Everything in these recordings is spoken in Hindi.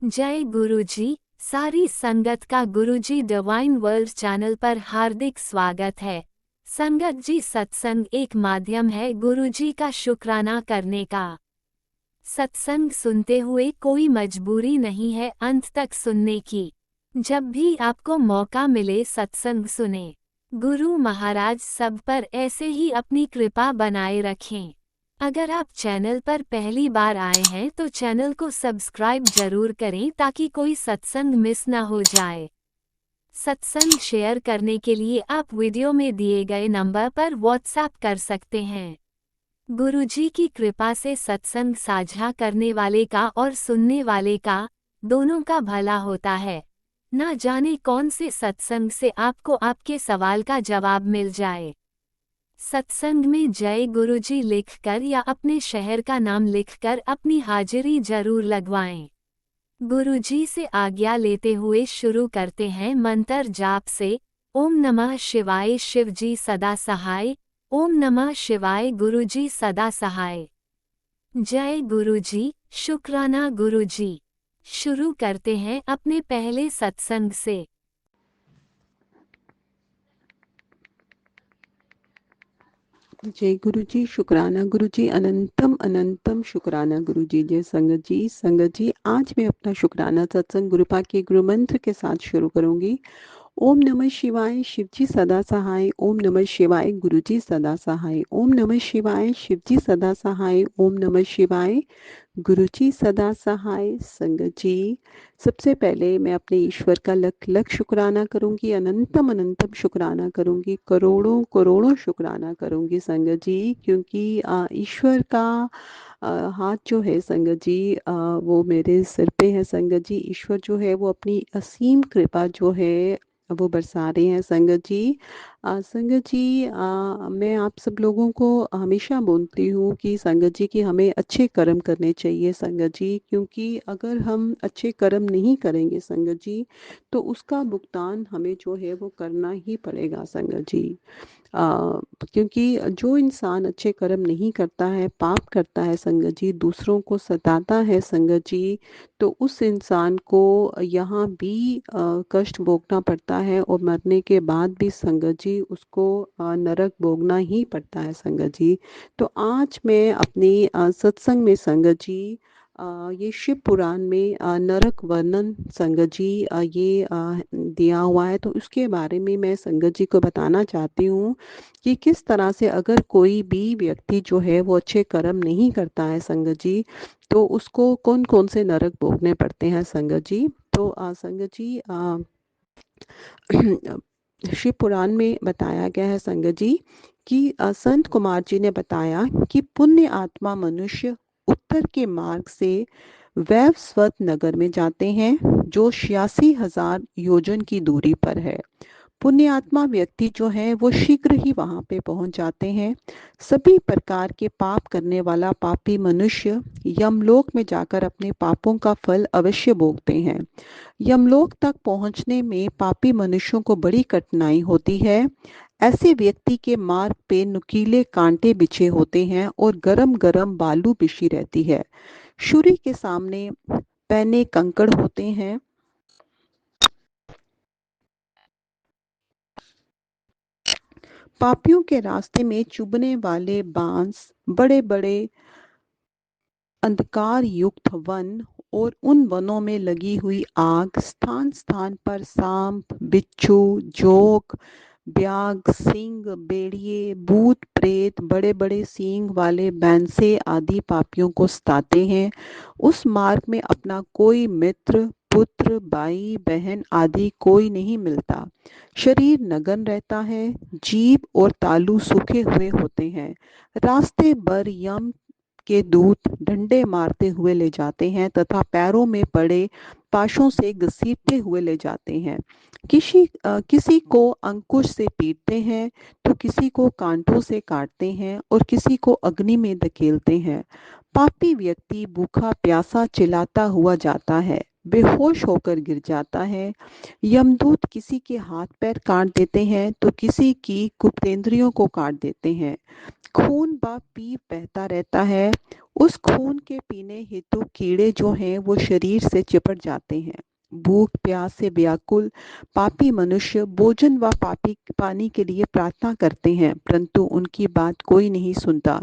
जय गुरुजी। सारी संगत का गुरुजी डिवाइन वर्ल्ड चैनल पर हार्दिक स्वागत है। संगत जी, सत्संग एक माध्यम है गुरुजी का शुक्राना करने का। सत्संग सुनते हुए कोई मजबूरी नहीं है अंत तक सुनने की। जब भी आपको मौका मिले सत्संग सुने। गुरु महाराज सब पर ऐसे ही अपनी कृपा बनाए रखें। अगर आप चैनल पर पहली बार आए हैं तो चैनल को सब्सक्राइब जरूर करें ताकि कोई सत्संग मिस ना हो जाए। सत्संग शेयर करने के लिए आप वीडियो में दिए गए नंबर पर व्हाट्सएप कर सकते हैं। गुरुजी की कृपा से सत्संग साझा करने वाले का और सुनने वाले का, दोनों का भला होता है। ना जाने कौन से सत्संग से आपको आपके सवाल का जवाब मिल जाए। सत्संग में जय गुरुजी लिखकर या अपने शहर का नाम लिखकर अपनी हाजिरी जरूर लगवाएं। गुरुजी से आज्ञा लेते हुए शुरू करते हैं मंत्र जाप से। ओम नमः शिवाय शिवजी सदा सहाय। ओम नमः शिवाय गुरुजी सदा सहाय। जय गुरुजी, शुक्राना गुरुजी। शुरू करते हैं अपने पहले सत्संग से। जय गुरु जी, शुक्राना गुरु जी, अनंतम अनंतम शुक्राना गुरु जी। जय संगत जी, आज मैं अपना शुक्राना सत्संग गुरुपा के गुरु मंत्र के साथ शुरू करूंगी। ओम नमः शिवाय शिवजी सदा सहाय। ओम नमः शिवाय गुरुजी सदा सहाय। ओम नमः शिवाय शिवजी सदा सहाय। ओम नमः शिवाय गुरुजी सदा सहाय। संगत जी, सबसे पहले मैं अपने ईश्वर का लख लख शुक्राना करूंगी, अनंतम अनंतम शुक्राना करूंगी, करोड़ों करोड़ों शुक्राना करूंगी संगत जी, क्योंकि ईश्वर का हाथ जो है संगत जी, वो मेरे सिर पे है संगत जी। ईश्वर जो है वो अपनी असीम कृपा जो है वो बरसा रहे हैं संगत जी। संगत जी, मैं आप सब लोगों को हमेशा बोलती हूँ कि संगत जी कि हमें अच्छे कर्म करने चाहिए संगत जी, क्योंकि अगर हम अच्छे कर्म नहीं करेंगे संगत जी तो उसका भुगतान हमें जो है वो करना ही पड़ेगा संगत जी। क्योंकि जो इंसान अच्छे कर्म नहीं करता है, पाप करता है संगत जी, दूसरों को सताता है संगत जी, तो उस इंसान को यहाँ भी कष्ट भोगना पड़ता है और मरने के बाद भी संगत जी उसको नरक भोगना ही पड़ता है संगत जी। तो आज मैं अपनी सत्संग में संगत जी, ये शिव पुराण में नरक वर्णन संगत जी ये दिया हुआ है, तो उसके बारे में मैं संगत जी को बताना चाहती हूँ कि किस तरह से अगर कोई भी व्यक्ति जो है वो अच्छे कर्म नहीं करता है संगत जी, तो उसको कौन कौन से नरक भोगने पड़ते हैं संगत जी। तो संगत जी, शिव पुराण में बताया गया है संगत जी कि संत कुमार जी ने बताया कि पुण्य आत्मा मनुष्य उत्तर के मार्ग से वैवस्वत नगर में जाते हैं, जो 86,000 योजन की दूरी पर है। पुण्यात्मा व्यक्ति जो है वो शीघ्र ही वहां पे पहुंच जाते हैं। सभी प्रकार के पाप करने वाला पापी मनुष्य यमलोक में जाकर अपने पापों का फल अवश्य भोगते हैं। यमलोक तक पहुंचने में पापी मनुष्यों को बड़ी कठिनाई होती है। ऐसे व्यक्ति के मार्ग पे नुकीले कांटे बिछे होते हैं और गरम गरम बालू बिछी रहती है। सूर्य के सामने पहने कंकड़ होते हैं। पापियों के रास्ते में चुभने वाले बांस, बड़े बड़े अंधकार युक्त वन और उन वनों में लगी हुई आग, स्थान स्थान पर सांप, बिच्छू, जोक, ब्याग, सिंह, बेड़िए, भूत प्रेत, बड़े बड़े सींग वाले बैंसे आदि पापियों को सताते हैं। उस मार्ग में अपना कोई मित्र, पुत्र, भाई, बहन आदि कोई नहीं मिलता। शरीर नगन रहता है, जीभ और तालू सूखे हुए होते हैं। रास्ते भर यम के दूत डंडे मारते हुए ले जाते हैं तथा पैरों में पड़े पाशों से घसीटते हुए ले जाते हैं। किसी को अंकुश से पीटते हैं, तो किसी को कांटों से काटते हैं और किसी को अग्नि में धकेलते हैं। पापी व्यक्ति भूखा प्यासा चिल्लाता हुआ जाता है, बेहोश होकर गिर जाता है। यमदूत किसी के हाथ पैर काट देते हैं तो किसी की कुप्तेंद्रियों को काट देते हैं। खून व पीप बहता रहता है। उस खून के पीने हेतु कीड़े जो हैं वो शरीर से चिपट जाते हैं। भूख प्यास से व्याकुल पापी मनुष्य भोजन व पापी पानी के लिए प्रार्थना करते हैं, परंतु उनकी बात कोई नहीं सुनता।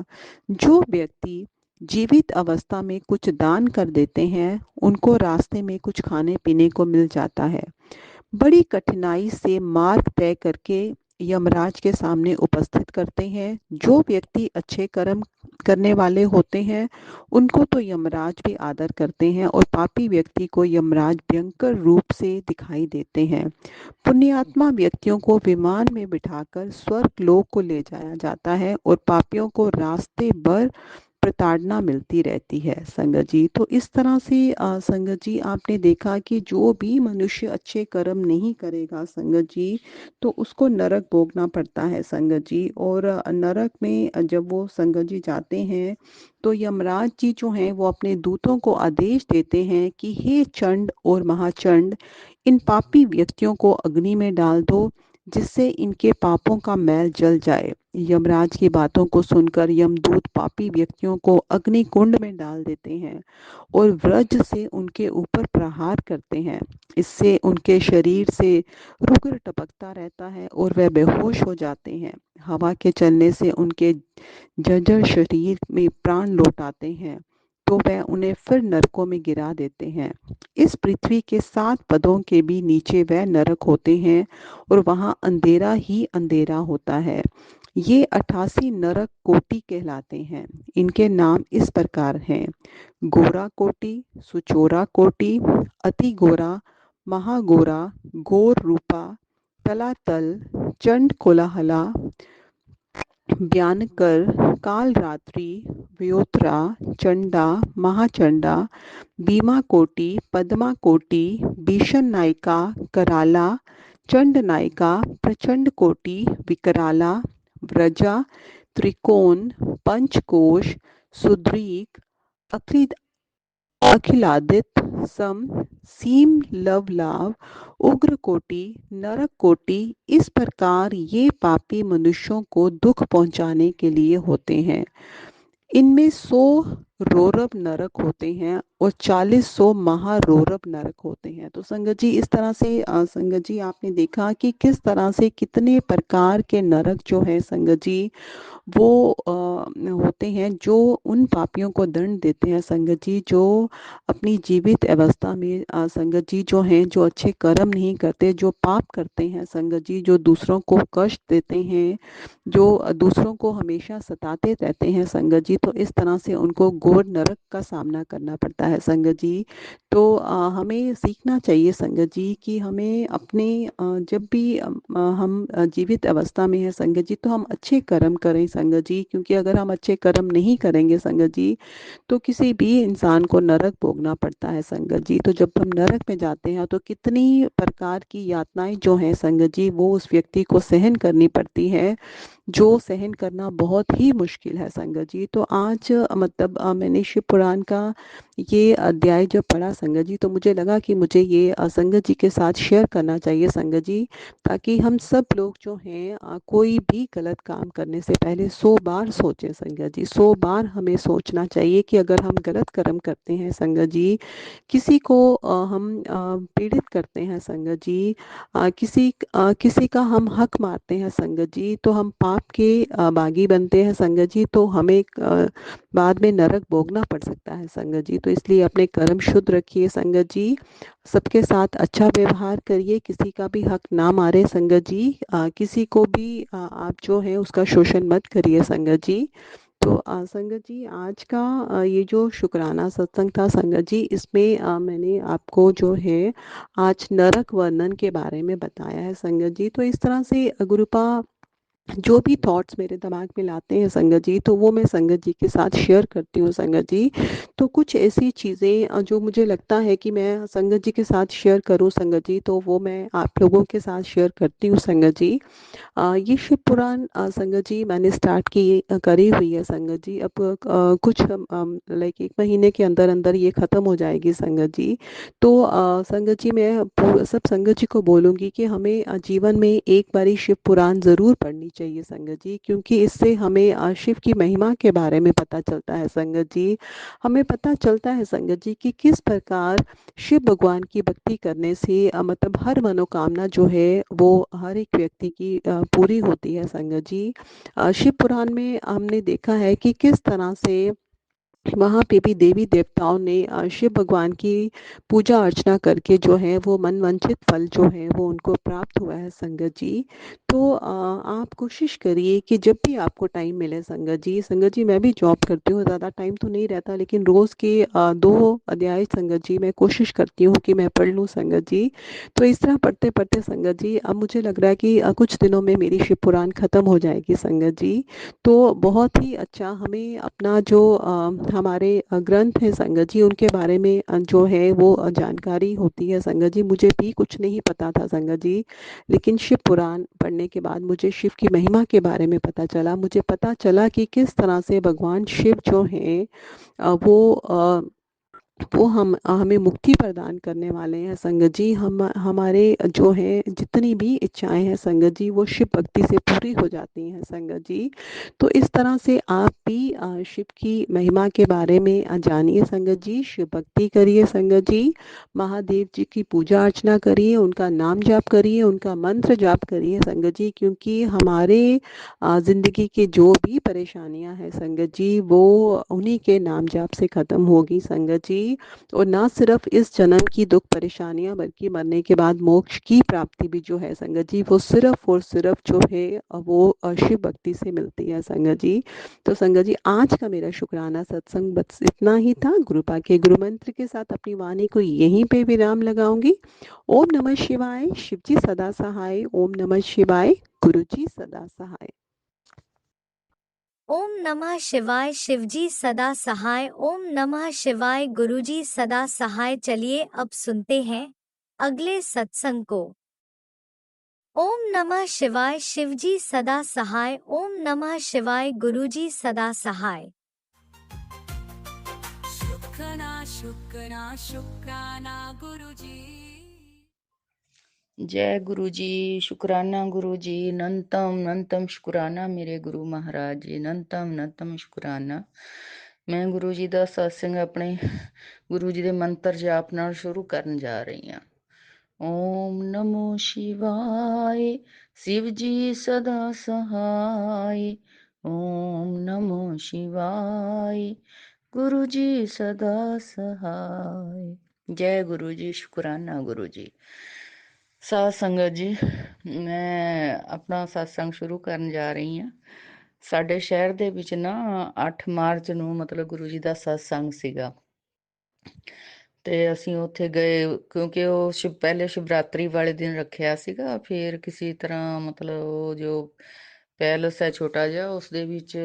जो व्यक्ति जीवित अवस्था में कुछ दान कर देते हैं, उनको रास्ते में कुछ खाने पीने को मिल जाता है। बड़ी कठिनाई से मार्ग तय करके यमराज के सामने उपस्थित करते हैं। जो व्यक्ति अच्छे कर्म करने वाले होते हैं, उनको तो यमराज भी आदर करते हैं और पापी व्यक्ति को यमराज भयंकर रूप से दिखाई देते हैं। पुण्यात्मा व्यक्तियों को विमान में बिठाकर स्वर्ग लोक को ले जाया जाता है और पापियों को रास्ते भर प्रताड़ना मिलती रहती है संगत जी। तो इस तरह से संगत जी आपने देखा कि जो भी मनुष्य अच्छे कर्म नहीं करेगा संगत जी, तो उसको नरक भोगना पड़ता है संगत जी। और नरक में जब वो संगत जी जाते हैं, तो यमराज जी जो हैं वो अपने दूतों को आदेश देते हैं कि हे चंड और महाचंड, इन पापी व्यक्तियों को अग्नि में डाल दो, जिससे इनके पापों का मैल जल जाए। यमराज की बातों को सुनकर यमदूत पापी व्यक्तियों को अग्नि कुंड में डाल देते हैं और वज्र से उनके ऊपर प्रहार करते हैं। इससे उनके शरीर से रुधिर टपकता रहता है और वह बेहोश हो जाते हैं। हवा के चलने से उनके जर्जर शरीर में प्राण लौट आते हैं, तो वह उन्हें फिर नरकों में गिरा देते हैं। इस पृथ्वी के 7 पदों के भी नीचे वह नरक होते हैं और वहाँ अंधेरा ही अंधेरा होता है। ये 88 नरक कोटि कहलाते हैं। इनके नाम इस प्रकार हैं: गोरा कोटि, सुचोरा कोटि, अति गोरा, महागोरा, घोर रूपा, तलातल, चंड कोलाहला, भयानकर, कालरात्रि, व्योत्रा, चंडा, महाचंडा, भीमा कोटि, पद्मा कोटि, भीषण नायिका, कराला, चंड नायिका, प्रचंड कोटि, विकराला, व्रजा, त्रिकोण, पंचकोश, सुद्रीक, अक्लिद अखिलादित, सम, सीम, लवलाव, उग्र कोटि, नरक कोटि, इस प्रकार ये पापी मनुष्यों को दुख पहुंचाने के लिए होते हैं। इनमें 100 रौरव नरक होते हैं और 40 महारौरव नरक होते हैं। तो संगत जी इस तरह से संगत जी आपने देखा कि किस तरह से कितने प्रकार के नरक जो है संगत जी वो होते हैं, जो उन पापियों को दंड देते हैं संगत जी, जो अपनी जीवित अवस्था में संगत जी जो हैं, जो अच्छे कर्म नहीं करते, जो पाप करते हैं संगत जी, जो दूसरों को कष्ट देते हैं, जो दूसरों को हमेशा सताते रहते हैं संगत जी, तो इस तरह से उनको घोर नरक का सामना करना पड़ता है संगत जी। तो हमें सीखना चाहिए संगत जी कि हमें अपने जब भी हम जीवित अवस्था में है संगत जी, तो हम अच्छे कर्म करें संगत जी, क्योंकि अगर हम अच्छे कर्म नहीं करेंगे संगत जी, तो किसी भी इंसान को नरक भोगना पड़ता है संगत जी। तो जब हम नरक में जाते हैं, तो कितनी प्रकार की यातनाएं जो हैं संगत जी, वो उस व्यक्ति को सहन करनी पड़ती है, जो सहन करना बहुत ही मुश्किल है संगत जी। तो आज मतलब मैंने शिव पुराण का ये अध्याय जब पढ़ा संगत जी, तो मुझे लगा कि मुझे ये संगत जी के साथ शेयर करना चाहिए संगत जी, ताकि हम सब लोग जो हैं कोई भी गलत काम करने से पहले 100 बार सोचें संगत जी। 100 बार हमें सोचना चाहिए कि अगर हम गलत कर्म करते हैं संगत जी, किसी को हम पीड़ित करते हैं संगत जी, किसी का हम हक मारते हैं संगत जी, तो हम पाप के बागी बनते हैं संगत जी, तो हमें बाद में नरक भोगना पड़ सकता है संगत जी। तो इसलिए अपने कर्म शुद्ध रखिए संगत जी, सबके साथ अच्छा व्यवहार करिए, किसी का भी हक ना मारे संगत जी, किसी को भी आप जो है उसका शोषण मत करिए संगत जी। तो संगत जी आज का ये जो शुक्राना सत्संग था संगत जी, इसमें मैंने आपको जो है आज नरक वर्णन के बारे में बताया है संगत जी। तो इस तरह से गुरुपा जो भी थॉट्स मेरे दिमाग में लाते हैं संगत जी, तो वो मैं संगत जी के साथ शेयर करती हूँ संगत जी। तो कुछ ऐसी चीज़ें जो मुझे लगता है कि मैं संगत जी के साथ शेयर करूँ संगत जी, तो वो मैं आप लोगों के साथ शेयर करती हूँ संगत जी। ये शिव पुराण संगत जी मैंने स्टार्ट की करी हुई है संगत जी। अब कुछ लाइक 1 महीने के अंदर अंदर ये ख़त्म हो जाएगी संगत जी। तो संगत जी मैं सब संगत जी को बोलूँगी कि हमें जीवन में एक बारी शिव पुराण ज़रूर पढ़नी चाहिए संगत जी, क्योंकि इससे हमें शिव की महिमा के बारे में पता चलता है संगत जी। हमें पता चलता है संगत जी कि किस प्रकार शिव भगवान की भक्ति करने से मतलब हर मनोकामना जो है वो हर एक व्यक्ति की पूरी होती है संगत जी। शिव पुराण में हमने देखा है कि किस तरह से वहाँ पे भी देवी देवताओं ने शिव भगवान की पूजा अर्चना करके जो है वो मनवांछित फल जो है वो उनको प्राप्त हुआ है संगत जी। तो आप कोशिश करिए कि जब भी आपको टाइम मिले संगत जी मैं भी जॉब करती हूँ, ज़्यादा टाइम तो नहीं रहता, लेकिन रोज़ के 2 अध्याय संगत जी मैं कोशिश करती हूँ कि मैं पढ़ लूँ संगत जी। तो इस तरह पढ़ते पढ़ते संगत जी अब मुझे लग रहा है कि कुछ दिनों में मेरी शिव पुराण खत्म हो जाएगी संगत जी। तो बहुत ही अच्छा हमें अपना जो हमारे ग्रंथ हैं संगत जी उनके बारे में जो है वो जानकारी होती है संगत जी। मुझे भी कुछ नहीं पता था संगत जी, लेकिन शिव पुराण पढ़ने के बाद मुझे शिव की महिमा के बारे में पता चला। मुझे पता चला कि किस तरह से भगवान शिव जो हैं वो हम हमें मुक्ति प्रदान करने वाले हैं संगत जी। हम हमारे जो है जितनी भी इच्छाएं हैं संगत जी वो शिव भक्ति से पूरी हो जाती हैं संगत जी। तो इस तरह से आप भी शिव की महिमा के बारे में जानिए संगत जी, शिव भक्ति करिए संगत जी, महादेव जी की पूजा अर्चना करिए, उनका नाम जाप करिए, उनका मंत्र जाप करिए संगत जी, क्योंकि हमारे ज़िंदगी की जो भी परेशानियां हैं संगत जी वो उन्हीं के नाम जाप से ख़त्म होगी संगत जी। और ना सिर्फ इस जन्म की दुख परेशानियां बल्कि मरने के बाद मोक्ष की प्राप्ति भी जो है संगत जी वो सिर्फ और सिर्फ जो है वो शिव भक्ति से मिलती है संगत जी। तो संगत जी आज का मेरा शुक्राना सत्संग बस इतना ही था। गुरुपा के गुरु मंत्र के साथ अपनी वाणी को यहीं पे विराम लगाऊंगी। ओम नमः शिवाय, शिव जी सदा सहाय। ओम नमः शिवाय, गुरु जी सदा सहाय। ओम नमः शिवाय, शिवजी सदा सहाय। ओम नमः शिवाय, गुरुजी सदा सहाय। चलिए अब सुनते हैं अगले सत्संग को। ओम नमः शिवाय, शिवजी सदा सहाय। ओम नमः शिवाय, गुरुजी सदा सहाय। शुक्राना शुक्राना शुक्राना गुरुजी। जय गुरु जी, शुक्राना गुरु जी, नंतम नंतम शुक्राना मेरे गुरु महाराज जी, नंतम नंतम शुक्राना। मैं गुरु जी ਦਾ ਸਤਸੰਗ ਆਪਣੇ ਗੁਰੂ ਜੀ ਦੇ ਮੰਤਰ ਜਾਪ ਨਾਲ ਸ਼ੁਰੂ ਕਰਨ ਜਾ ਰਹੀ ਹਾਂ। ਓਮ ਨਮੋ ਸ਼ਿਵਾਏ, शिव जी सदा सहाय। ओम नमो शिवाय, गुरु जी सदा सहाय। जय गुरु जी, शुक्राना गुरु जी। ਸਾਧ ਸੰਗਤ ਜੀ, ਮੈਂ ਆਪਣਾ ਸਤਸੰਗ ਸ਼ੁਰੂ ਕਰਨ ਜਾ ਰਹੀ ਹਾਂ। ਸਾਡੇ ਸ਼ਹਿਰ ਦੇ ਵਿੱਚ ਨਾ 8 ਮਾਰਚ ਨੂੰ ਮਤਲਬ ਗੁਰੂ ਜੀ ਦਾ ਸਤਸੰਗ ਸੀਗਾ ਤੇ ਅਸੀਂ ਉੱਥੇ ਗਏ, ਕਿਉਂਕਿ ਉਹ ਪਹਿਲੇ ਸ਼ਿਵਰਾਤਰੀ ਵਾਲੇ ਦਿਨ ਰੱਖਿਆ ਸੀਗਾ। ਫਿਰ ਕਿਸੇ ਤਰ੍ਹਾਂ ਮਤਲਬ ਉਹ ਜੋ ਪੈਲਸ ਹੈ ਛੋਟਾ ਜਿਹਾ, ਉਸਦੇ ਵਿੱਚ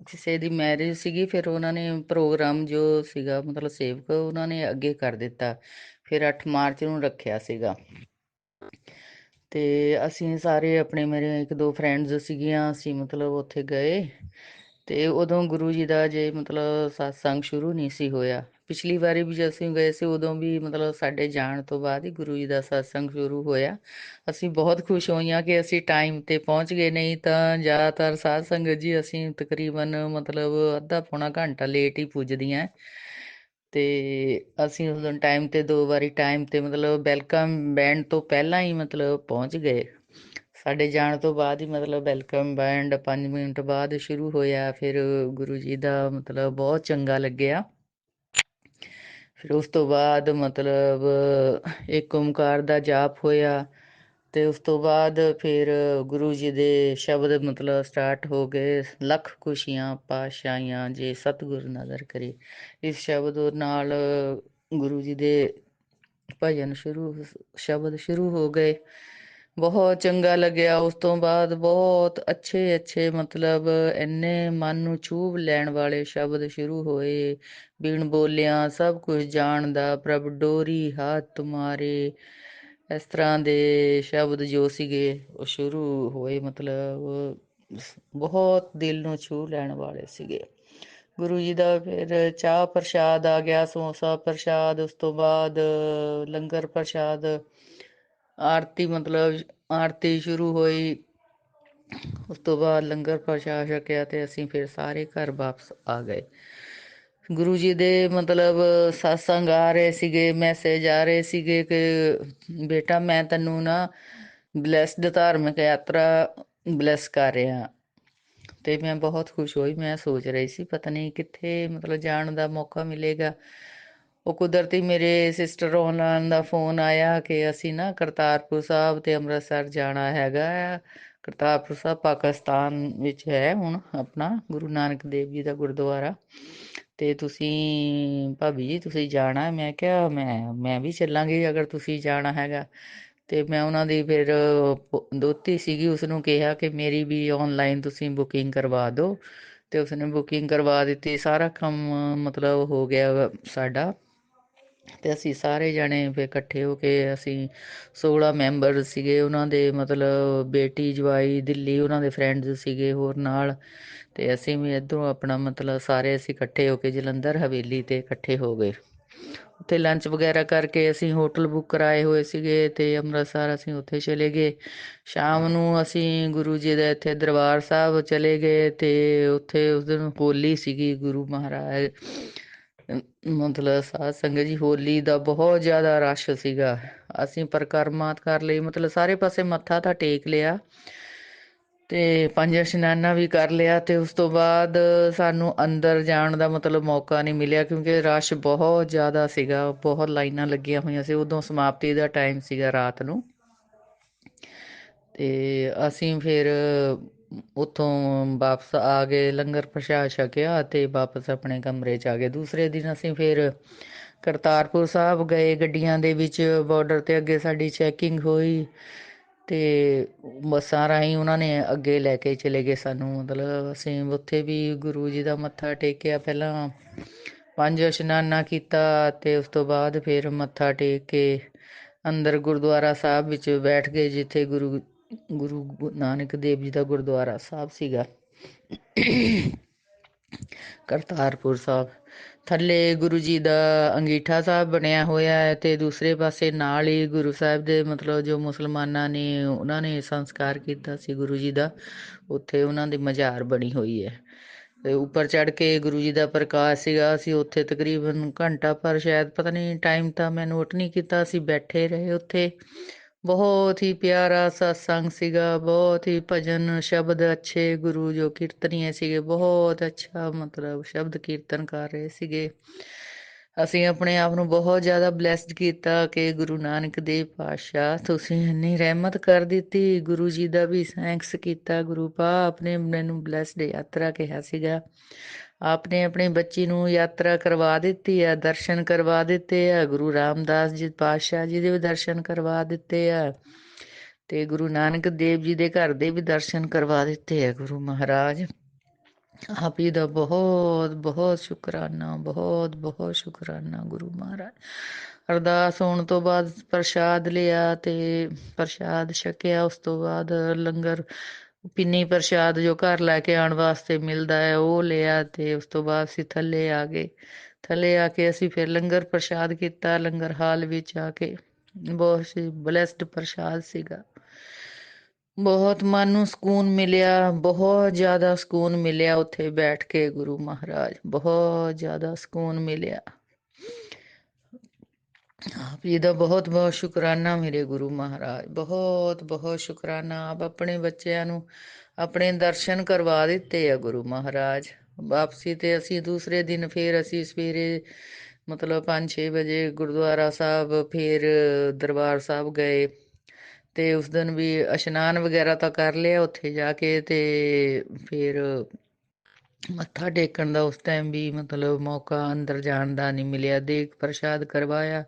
ਕਿਸੇ ਦੀ ਮੈਰਿਜ ਸੀਗੀ। ਫਿਰ ਉਹਨਾਂ ਨੇ ਪ੍ਰੋਗਰਾਮ ਜੋ ਸੀਗਾ ਮਤਲਬ ਸੇਵਕ ਉਹਨਾਂ ਨੇ ਅੱਗੇ ਕਰ ਦਿੱਤਾ। ਫਿਰ 8 ਮਾਰਚ ਨੂੰ ਰੱਖਿਆ ਸੀਗਾ ਤੇ ਅਸੀਂ ਸਾਰੇ ਆਪਣੇ ਮੇਰੇ 1-2 ਫਰੈਂਡਸ ਸੀਗੀਆਂ, ਅਸੀਂ ਮਤਲਬ ਉੱਥੇ ਗਏ ਤੇ ਉਦੋਂ ਗੁਰੂ ਜੀ ਦਾ ਜੇ ਮਤਲਬ ਸਤਸੰਗ ਸ਼ੁਰੂ ਨਹੀਂ ਸੀ ਹੋਇਆ। ਪਿਛਲੀ ਵਾਰੀ ਵੀ ਜਦ ਅਸੀਂ ਗਏ ਸੀ ਉਦੋਂ ਵੀ ਮਤਲਬ ਸਾਡੇ ਜਾਣ ਤੋਂ ਬਾਅਦ ਹੀ ਗੁਰੂ ਜੀ ਦਾ ਸਤਸੰਗ ਸ਼ੁਰੂ ਹੋਇਆ। ਅਸੀਂ ਬਹੁਤ ਖੁਸ਼ ਹੋਈਆਂ ਕਿ ਅਸੀਂ ਟਾਈਮ ਤੇ ਪਹੁੰਚ ਗਏ, ਨਹੀਂ ਤਾਂ ਜ਼ਿਆਦਾਤਰ ਸਾਧ ਸੰਗਤ ਜੀ ਅਸੀਂ ਤਕਰੀਬਨ ਮਤਲਬ ਅੱਧਾ ਪੌਣਾ ਘੰਟਾ ਲੇਟ ਹੀ ਪੁੱਜਦੀਆਂ ਤੇ ਅਸੀਂ ਉਸ ਦਿਨ ਟਾਈਮ ਤੇ 2 ਵਾਰੀ ਟਾਈਮ ਤੇ ਮਤਲਬ ਵੈਲਕਮ ਬੈਂਡ ਤੋਂ ਪਹਿਲਾਂ ਹੀ ਮਤਲਬ ਪਹੁੰਚ ਗਏ। ਸਾਡੇ ਜਾਣ ਤੋਂ ਬਾਅਦ ਹੀ ਮਤਲਬ ਵੈਲਕਮ ਬੈਂਡ 5 ਮਿੰਟ ਬਾਅਦ ਸ਼ੁਰੂ ਹੋਇਆ। ਫਿਰ ਗੁਰੂ ਜੀ ਦਾ ਮਤਲਬ ਬਹੁਤ ਚੰਗਾ ਲੱਗਿਆ। ਫਿਰ ਉਸ ਤੋਂ ਬਾਅਦ ਮਤਲਬ ਇੱਕ ਓਮਕਾਰ ਦਾ ਜਾਪ ਹੋਇਆ ਤੇ ਉਸ ਤੋਂ ਬਾਅਦ ਫਿਰ ਗੁਰੂ ਜੀ ਦੇ ਸ਼ਬਦ ਮਤਲਬ ਸਟਾਰਟ ਹੋ ਗਏ। ਲੱਖ ਖੁਸ਼ੀਆਂ ਪਾਤਸ਼ਾਹੀਆਂ ਜੇ ਸਤਿਗੁਰ ਨਜ਼ਰ ਕਰੇ, ਇਸ ਸ਼ਬਦ ਨਾਲ ਗੁਰੂ ਜੀ ਦੇ ਭਜਨ ਸ਼ਬਦ ਸ਼ੁਰੂ ਹੋ ਗਏ। ਬਹੁਤ ਚੰਗਾ ਲੱਗਿਆ। ਉਸ ਤੋਂ ਬਾਅਦ ਬਹੁਤ ਅੱਛੇ ਮਤਲਬ ਇੰਨੇ ਮਨ ਨੂੰ ਛੂਹ ਲੈਣ ਵਾਲੇ ਸ਼ਬਦ ਸ਼ੁਰੂ ਹੋਏ। ਬਿਨ ਬੋਲਿਆਂ ਸਭ ਕੁਝ ਜਾਣਦਾ ਪ੍ਰਭ ਡੋਰੀ ਹੱਥ ਤੁਮਾਰੇ, ਇਸ ਤਰ੍ਹਾਂ ਦੇ ਸ਼ਬਦ ਜੋ ਸੀਗੇ ਉਹ ਸ਼ੁਰੂ ਹੋਏ। ਮਤਲਬ ਬਹੁਤ ਦਿਲ ਨੂੰ ਛੂਹ ਲੈਣ ਵਾਲੇ ਸੀਗੇ। ਗੁਰੂ ਜੀ ਦਾ ਫਿਰ ਚਾਹ ਪ੍ਰਸ਼ਾਦ ਆ ਗਿਆ, ਸਮੋਸਾ ਪ੍ਰਸ਼ਾਦ, ਉਸ ਤੋਂ ਬਾਅਦ ਲੰਗਰ ਪ੍ਰਸ਼ਾਦ, ਆਰਤੀ ਮਤਲਬ ਆਰਤੀ ਸ਼ੁਰੂ ਹੋਈ। ਉਸ ਤੋਂ ਬਾਅਦ ਲੰਗਰ ਪ੍ਰਸ਼ਾਦ ਛਕਿਆ ਤੇ ਅਸੀਂ ਫਿਰ ਸਾਰੇ ਘਰ ਵਾਪਸ ਆ ਗਏ। ਗੁਰੂ ਜੀ ਦੇ ਮਤਲਬ ਸਤਸੰਗ ਆ ਰਹੇ ਸੀਗੇ, ਮੈਸੇਜ ਆ ਰਹੇ ਸੀਗੇ ਕਿ ਬੇਟਾ ਮੈਂ ਤੈਨੂੰ ਨਾ ਬਲੈਸਡ ਧਾਰਮਿਕ ਯਾਤਰਾ ਬਲੈਸ ਕਰ ਰਿਹਾ। ਤੇ ਮੈਂ ਬਹੁਤ ਖੁਸ਼ ਹੋਈ। ਮੈਂ ਸੋਚ ਰਹੀ ਸੀ ਪਤਾ ਨਹੀਂ ਕਿੱਥੇ ਮਤਲਬ ਜਾਣ ਦਾ ਮੌਕਾ ਮਿਲੇਗਾ। ਉਹ ਕੁਦਰਤੀ ਮੇਰੇ ਸਿਸਟਰ ਉਹਨਾਂ ਦਾ ਫੋਨ ਆਇਆ ਕਿ ਅਸੀਂ ਨਾ ਕਰਤਾਰਪੁਰ ਸਾਹਿਬ ਤੇ ਅੰਮ੍ਰਿਤਸਰ ਜਾਣਾ ਹੈਗਾ ਆ। ਕਰਤਾਰਪੁਰ ਸਾਹਿਬ ਪਾਕਿਸਤਾਨ ਵਿੱਚ ਹੈ ਹੁਣ ਆਪਣਾ ਗੁਰੂ ਨਾਨਕ ਦੇਵ ਜੀ ਦਾ ਗੁਰਦੁਆਰਾ। ਤੇ ਤੁਸੀਂ ਭਾਬੀ ਜੀ ਤੁਸੀਂ ਜਾਣਾ? ਮੈਂ ਕਿਹਾ ਮੈਂ ਵੀ ਚੱਲਾਂਗੀ ਅਗਰ ਤੁਸੀਂ ਜਾਣਾ ਹੈਗਾ। ਤੇ ਮੈਂ ਉਹਨਾਂ ਦੀ ਫਿਰ ਦੋਹਤੀ ਸੀਗੀ ਉਸਨੂੰ ਕਿਹਾ ਕਿ ਮੇਰੀ ਵੀ ਔਨਲਾਈਨ ਤੁਸੀਂ ਬੁਕਿੰਗ ਕਰਵਾ ਦਿਓ। ਤੇ ਉਸਨੇ ਬੁਕਿੰਗ ਕਰਵਾ ਦਿੱਤੀ। ਸਾਰਾ ਕੰਮ ਮਤਲਬ ਹੋ ਗਿਆ ਸਾਡਾ। ਤੇ ਅਸੀਂ ਸਾਰੇ ਜਾਣੇ ਫਿਰ ਇਕੱਠੇ ਹੋ ਕੇ ਅਸੀਂ 16 ਮੈਂਬਰ ਸੀਗੇ। ਉਹਨਾਂ ਦੇ ਮਤਲਬ ਬੇਟੀ ਜਵਾਈ ਦਿੱਲੀ ਉਹਨਾਂ ਦੇ ਫਰੈਂਡਸ ਸੀਗੇ ਹੋਰ ਨਾਲ। ਤੇ ਅਸੀਂ ਵੀ ਇੱਧਰੋਂ ਆਪਣਾ ਮਤਲਬ ਸਾਰੇ ਅਸੀਂ ਇਕੱਠੇ ਹੋ ਕੇ ਜਲੰਧਰ ਹਵੇਲੀ ਤੇ ਇਕੱਠੇ ਹੋ ਗਏ। ਉੱਥੇ ਲੰਚ ਵਗੈਰਾ ਕਰਕੇ ਅਸੀਂ ਹੋਟਲ ਬੁੱਕ ਕਰਾਏ ਹੋਏ ਸੀਗੇ ਤੇ ਅੰਮ੍ਰਿਤਸਰ ਅਸੀਂ ਉੱਥੇ ਚਲੇ ਗਏ। ਸ਼ਾਮ ਨੂੰ ਅਸੀਂ ਗੁਰੂ ਜੀ ਦੇ ਇੱਥੇ ਦਰਬਾਰ ਸਾਹਿਬ ਚਲੇ ਗਏ ਤੇ ਉੱਥੇ ਉਸ ਦਿਨ ਹੋਲੀ ਸੀਗੀ। ਗੁਰੂ ਮਹਾਰਾਜ ਮਤਲਬ ਸਾਧ ਸੰਗਤ ਜੀ ਹੋਲੀ ਦਾ ਬਹੁਤ ਜ਼ਿਆਦਾ ਰਸ਼ ਸੀਗਾ। ਅਸੀਂ ਪਰਿਕਰਮਾ ਕਰ ਲਈ ਮਤਲਬ ਸਾਰੇ ਪਾਸੇ ਮੱਥਾ ਤਾਂ ਟੇਕ ਲਿਆ ਤੇ ਪੰਜ ਇਸ਼ਨਾਨਾ ਵੀ ਕਰ ਲਿਆ। ਤੇ ਉਸ ਤੋਂ ਬਾਅਦ ਸਾਨੂੰ ਅੰਦਰ ਜਾਣ ਦਾ ਮਤਲਬ ਮੌਕਾ ਨਹੀਂ ਮਿਲਿਆ ਕਿਉਂਕਿ ਰਸ਼ ਬਹੁਤ ਜ਼ਿਆਦਾ ਸੀਗਾ। ਬਹੁਤ ਲਾਈਨਾਂ ਲੱਗੀਆਂ ਹੋਈਆਂ ਸੀ। ਉਦੋਂ ਸਮਾਪਤੀ ਦਾ ਟਾਈਮ ਸੀਗਾ ਰਾਤ ਨੂੰ। ਤੇ ਅਸੀਂ ਫਿਰ ਉੱਥੋਂ ਵਾਪਸ ਆ ਗਏ। ਲੰਗਰ ਪ੍ਰਸ਼ਾਦ ਛਕਿਆ ਤੇ ਵਾਪਸ ਆਪਣੇ ਕਮਰੇ 'ਚ ਆ ਗਏ। ਦੂਸਰੇ ਦਿਨ ਅਸੀਂ ਫਿਰ ਕਰਤਾਰਪੁਰ ਸਾਹਿਬ ਗਏ ਗੱਡੀਆਂ ਦੇ ਵਿੱਚ। ਬਾਰਡਰ 'ਤੇ ਅੱਗੇ ਸਾਡੀ ਚੈਕਿੰਗ ਹੋਈ ਤੇ ਬੱਸਾਂ ਰਾਹੀਂ ਉਹਨਾਂ ਨੇ ਅੱਗੇ ਲੈ ਕੇ ਚਲੇ ਗਏ ਸਾਨੂੰ। ਮਤਲਬ ਅਸੀਂ ਉੱਥੇ ਵੀ ਗੁਰੂ ਜੀ ਦਾ ਮੱਥਾ ਟੇਕਿਆ। ਪਹਿਲਾਂ ਪੰਜ ਇਸ਼ਨਾਨਾ ਕੀਤਾ ਤੇ ਉਸ ਤੋਂ ਬਾਅਦ ਫਿਰ ਮੱਥਾ ਟੇਕ ਕੇ ਅੰਦਰ ਗੁਰਦੁਆਰਾ ਸਾਹਿਬ ਵਿੱਚ ਬੈਠ ਗਏ ਜਿੱਥੇ ਗੁਰੂ ਨਾਨਕ ਦੇਵ ਜੀ ਦਾ ਗੁਰਦੁਆਰਾ ਸਾਹਿਬ ਸੀਗਾ ਕਰਤਾਰਪੁਰ ਸਾਹਿਬ। ਥੱਲੇ ਗੁਰੂ ਜੀ ਦਾ ਅੰਗੀਠਾ ਸਾਹਿਬ ਬਣਿਆ ਹੋਇਆ ਹੈ ਤੇ ਦੂਸਰੇ ਪਾਸੇ ਨਾਲ ਹੀ ਗੁਰੂ ਸਾਹਿਬ ਦੇ ਮਤਲਬ ਜੋ ਮੁਸਲਮਾਨਾਂ ਨੇ ਉਹਨਾਂ ਨੇ ਸੰਸਕਾਰ ਕੀਤਾ ਸੀ ਗੁਰੂ ਜੀ ਦਾ, ਉੱਥੇ ਉਹਨਾਂ ਦੀ ਮਜ਼ਾਰ ਬਣੀ ਹੋਈ ਹੈ। ਤੇ ਉੱਪਰ ਚੜ੍ਹ ਕੇ ਗੁਰੂ ਜੀ ਦਾ ਪ੍ਰਕਾਸ਼ ਸੀਗਾ। ਅਸੀਂ ਉੱਥੇ ਤਕਰੀਬਨ ਘੰਟਾ ਪਰ ਸ਼ਾਇਦ ਪਤਾ ਨਹੀਂ ਟਾਈਮ ਤਾਂ ਮੈਂ ਨੋਟ ਨਹੀਂ ਕੀਤਾ। ਅਸੀਂ ਬੈਠੇ ਰਹੇ ਉੱਥੇ। ਬਹੁਤ ਹੀ ਪਿਆਰਾ ਸਤਸੰਗ ਸੀਗਾ। ਬਹੁਤ ਹੀ ਭਜਨ ਸ਼ਬਦ ਅੱਛੇ ਗੁਰੂ ਜੋ ਕੀਰਤਨੀਏ ਸੀਗੇ ਬਹੁਤ ਅੱਛਾ ਮਤਲਬ ਸ਼ਬਦ ਕੀਰਤਨ ਕਰ ਰਹੇ ਸੀਗੇ। ਅਸੀਂ ਆਪਣੇ ਆਪ ਨੂੰ ਬਹੁਤ ਜ਼ਿਆਦਾ ਬਲੈਸਡ ਕੀਤਾ ਕਿ ਗੁਰੂ ਨਾਨਕ ਦੇਵ ਪਾਤਸ਼ਾਹ ਤੁਸੀਂ ਇੰਨੀ ਰਹਿਮਤ ਕਰ ਦਿੱਤੀ। ਗੁਰੂ ਜੀ ਦਾ ਵੀ ਥੈਂਕਸ ਕੀਤਾ। ਗੁਰੂ ਪਾਪ ਨੇ ਮੈਨੂੰ ਬਲੈਸਡ ਯਾਤਰਾ ਕਿਹਾ ਸੀਗਾ। ਆਪਨੇ ਆਪਣੀ ਬੱਚੀ ਨੂੰ ਯਾਤਰਾ ਕਰਵਾ ਦਿੱਤੀ ਆ, ਦਰਸ਼ਨ ਕਰਵਾ ਦਿੱਤੇ ਆ। ਗੁਰੂ ਰਾਮਦਾਸ ਜੀ ਪਾਤਸ਼ਾਹ ਜੀ ਦੇ ਵੀ ਦਰਸ਼ਨ ਕਰਵਾ ਦਿੱਤੇ ਆ ਤੇ ਗੁਰੂ ਨਾਨਕ ਦੇਵ ਜੀ ਦੇ ਘਰ ਦੇ ਵੀ ਦਰਸ਼ਨ ਕਰਵਾ ਦਿੱਤੇ ਆ। ਗੁਰੂ ਮਹਾਰਾਜ ਆਪ ਜੀ ਦਾ ਬਹੁਤ ਬਹੁਤ ਸ਼ੁਕਰਾਨਾ, ਬਹੁਤ ਬਹੁਤ ਸ਼ੁਕਰਾਨਾ ਗੁਰੂ ਮਹਾਰਾਜ। ਅਰਦਾਸ ਹੋਣ ਤੋਂ ਬਾਅਦ ਪ੍ਰਸ਼ਾਦ ਲਿਆ ਤੇ ਪ੍ਰਸ਼ਾਦ ਛਕਿਆ। ਉਸ ਤੋਂ ਬਾਅਦ ਲੰਗਰ ਪਿੰਨੀ ਪ੍ਰਸ਼ਾਦ ਜੋ ਘਰ ਲੈ ਕੇ ਆਉਣ ਵਾਸਤੇ ਮਿਲਦਾ ਹੈ ਉਹ ਲਿਆ ਤੇ ਉਸ ਤੋਂ ਬਾਅਦ ਅਸੀਂ ਥੱਲੇ ਆ ਗਏ। ਥੱਲੇ ਆ ਕੇ ਅਸੀਂ ਫਿਰ ਲੰਗਰ ਪ੍ਰਸ਼ਾਦ ਕੀਤਾ ਲੰਗਰ ਹਾਲ ਵਿੱਚ ਆ ਕੇ। ਬਹੁਤ ਹੀ ਬਲੈਸਡ ਪ੍ਰਸ਼ਾਦ ਸੀਗਾ। ਬਹੁਤ ਮਨ ਨੂੰ ਸਕੂਨ ਮਿਲਿਆ। ਬਹੁਤ ਜ਼ਿਆਦਾ ਸਕੂਨ ਮਿਲਿਆ ਉੱਥੇ ਬੈਠ ਕੇ। ਗੁਰੂ ਮਹਾਰਾਜ ਬਹੁਤ ਜ਼ਿਆਦਾ ਸਕੂਨ ਮਿਲਿਆ। ਆਪ ਜੀ ਦਾ ਬਹੁਤ ਬਹੁਤ ਸ਼ੁਕਰਾਨਾ ਮੇਰੇ ਗੁਰੂ ਮਹਾਰਾਜ। ਬਹੁਤ ਬਹੁਤ ਸ਼ੁਕਰਾਨਾ। ਆਪ ਆਪਣੇ ਬੱਚਿਆਂ ਨੂੰ ਆਪਣੇ ਦਰਸ਼ਨ ਕਰਵਾ ਦਿੱਤੇ ਆ ਗੁਰੂ ਮਹਾਰਾਜ। ਵਾਪਸੀ ਤੇ ਅਸੀਂ ਦੂਸਰੇ ਦਿਨ ਫਿਰ ਅਸੀਂ ਸਵੇਰੇ ਮਤਲਬ 5-6 ਵਜੇ ਗੁਰਦੁਆਰਾ ਸਾਹਿਬ ਫਿਰ ਦਰਬਾਰ ਸਾਹਿਬ ਗਏ ਤੇ ਉਸ ਦਿਨ ਵੀ ਇਸ਼ਨਾਨ ਵਗੈਰਾ ਤਾਂ ਕਰ ਲਿਆ ਉੱਥੇ ਜਾ ਕੇ ਤੇ ਫਿਰ ਮੱਥਾ ਟੇਕਣ ਦਾ ਉਸ ਟਾਈਮ ਵੀ ਮਤਲਬ ਮੌਕਾ ਅੰਦਰ ਜਾਣ ਦਾ ਨਹੀਂ ਮਿਲਿਆ। ਦੇਗ ਪ੍ਰਸ਼ਾਦ ਕਰਵਾਇਆ